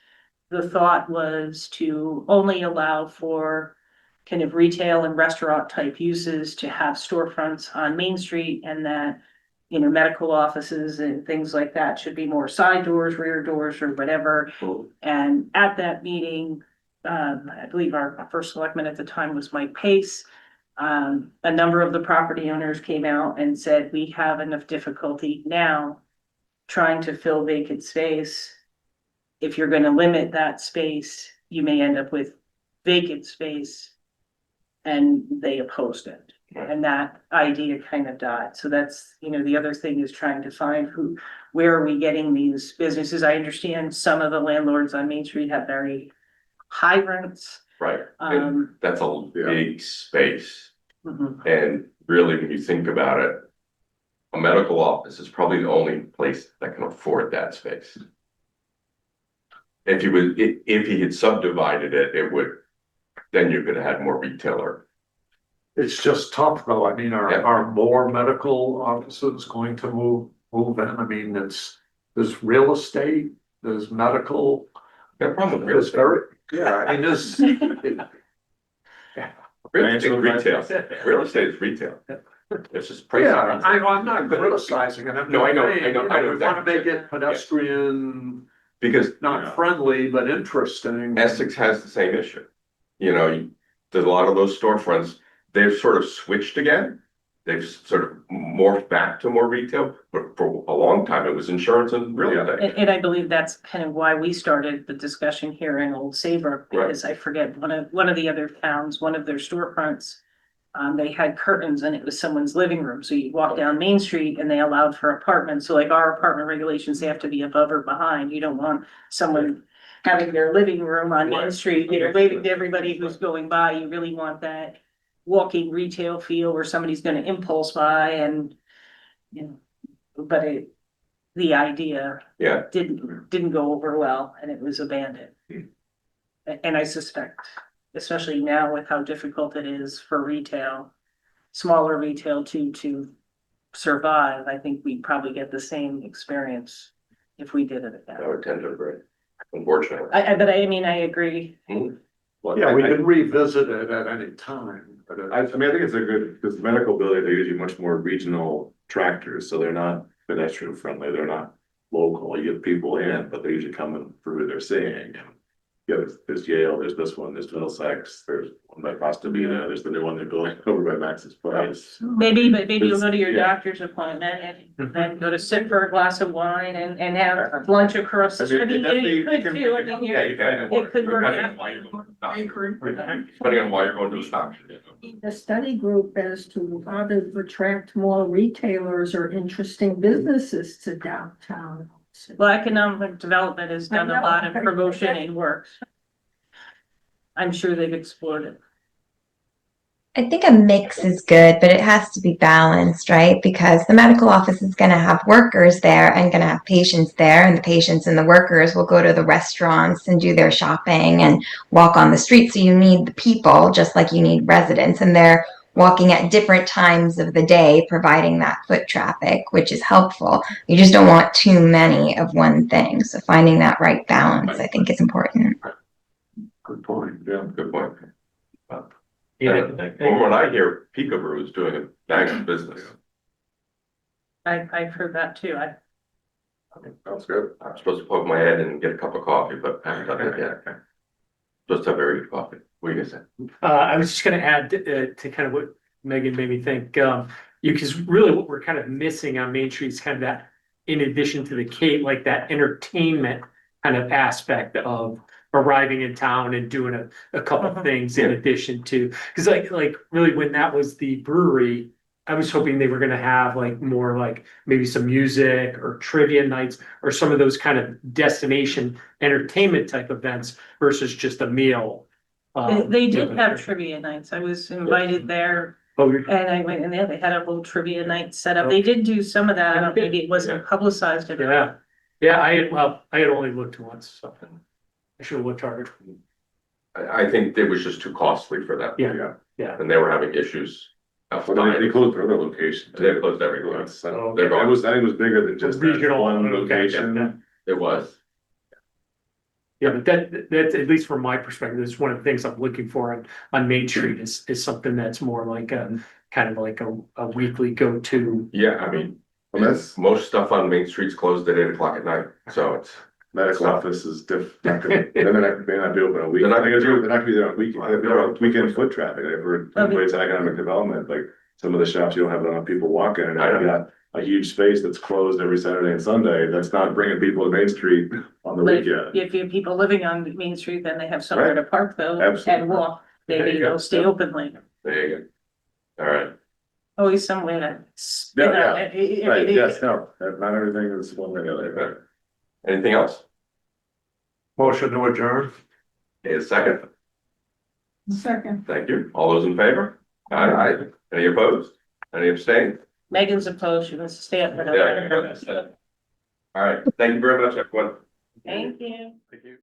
the thought was to only allow for kind of retail and restaurant type uses to have storefronts on Main Street, and that, you know, medical offices and things like that should be more side doors, rear doors, or whatever. And at that meeting, I believe our first selectman at the time was Mike Pace. A number of the property owners came out and said, we have enough difficulty now trying to fill vacant space. If you're gonna limit that space, you may end up with vacant space. And they opposed it. And that idea kind of died. So that's, the other thing is trying to find where are we getting these businesses? I understand some of the landlords on Main Street have very high rents. Right, and that's a Yeah. big space. Mhm. And really, when you think about it, a medical office is probably the only place that can afford that space. If he had subdivided it, then you could have had more retailer. It's just tough though. I mean, Yeah. are more medical offices going to move in? I mean, there's real estate, there's medical. No problem with real There's estate. very, yeah, I mean, there's. Real estate is retail. Real estate is retail. It's just pricing. Yeah, I'm not criticizing it. I'm No, I know, just I know, saying, I know we wanna exactly. make it pedestrian, Because not friendly, but interesting. Essex has the same issue. There's a lot of those storefronts, they've sort of switched again. They've sort of morphed back to more retail, but for a long time it was insurance and real estate. And I believe that's kind of why we started the discussion here in Old Saybrook, because I forget, one of the other towns, one of their storefronts. They had curtains and it was someone's living room, so you walk down Main Street and they allowed for apartments, so like our apartment regulations, they have to be above or behind, you don't want someone. Having their living room on Main Right. Street, waving to everybody who's going by, you really want that. Walking retail feel where somebody's gonna impulse buy and, but the idea Yeah, didn't go over well and it was abandoned. And I suspect, especially now with how difficult it is for retail, smaller retail to survive, I think we'd probably get the same experience if we did it I again. would tend to agree, unfortunately. I agree. Well, Yeah, we I- can revisit it at any time, but I mean, I think it's a good, because medical buildings are usually much more regional tractors, so they're not pedestrian friendly, they're not local, you get people in, but they're usually coming through, they're seeing. Yeah, there's Yale, there's this one, there's Middlesex, there's one by Costa Vida, there's the new one they're building over by Max's Place. Maybe you'll go to your Yeah. doctor's appointment and then go to sit for a glass of wine and have lunch across the street. You could too, I mean, Yeah, you can. it could work Depending out. on why you're going to the doctor. Depending on why you're going to the doctor. The study group as to how to attract more retailers or interesting businesses to downtown. Well, economic development has done a lot of promotion and works. I'm sure they've explored it. I think a mix is good, but it has to be balanced, right? Because the medical office is going to have workers there and going to have patients there, and the patients and the workers will go to the restaurants and do their shopping and walk on the street. So you need the people just like you need residents, and they're walking at different times of the day, providing that foot traffic, which is helpful. You just don't want too many of one thing. So finding that right balance, I think, is important. good point. Yeah, good point. Yeah, From what I hear, Peekaboo is doing a bang of business. I've heard that too. Sounds good. I'm supposed to poke my head in and get a cup of coffee, but I haven't done it yet. Supposed to have very good coffee. What are you gonna say? I was just gonna add to kind of what Megan made me think, because really what we're kind of missing on Main Street is kind of that, in addition to the Cape, like that entertainment kind of aspect of arriving in town and doing a couple Mhm. things in addition to, because like really when that was the brewery, I was hoping they were gonna have like more like maybe some music or trivia nights or some of those kind of destination entertainment type events versus just a meal. They did have trivia nights. I was invited there Oh, you're- and I went in there. They had a little trivia night set up. They did do some of that. I don't, maybe it wasn't publicized. enough. yeah, I had only looked once, so I should have looked harder. I think it was just too costly for them. Yeah. And they were having issues. Well, they closed their other location. They closed everywhere. Once. Oh, They're It gone. was, I think it was bigger than just that Regional, one okay, location. yeah. It was. Yeah, but that's at least from my perspective, it's one of the things I'm looking for on Main Street is something that's more like a kind of like a weekly go-to. Yeah, I mean, Well, that's, most stuff on Main Street's closed at 8 o'clock at night, so it's. medical office is not gonna, they're not, may not be open on They're not weekends. gonna do- They're not gonna be there on weekend, they're on weekend foot traffic, I've heard, Okay. places economic development, like. Some of the shops, you don't have enough people walking, and I know. I've got a huge space that's closed every Saturday and Sunday, that's not bringing people to Main Street on the But weekend. if you have people living on Main Street, then they have somewhere Right. to park though Absolutely. and walk. There Maybe you go. they'll stay open later. There you go. All right, always some way to spin Yeah, on it. Right, yes, no, not everything is one way or the other, but. Anything else? Motion to adjourn. Okay, a second. Second. Thank you. All those in favor? Aye. Any opposed? Any abstained? Megan's opposed, she wants to stay up for Yeah. that. All right, thank you very much, everyone. Thank you. Thank you.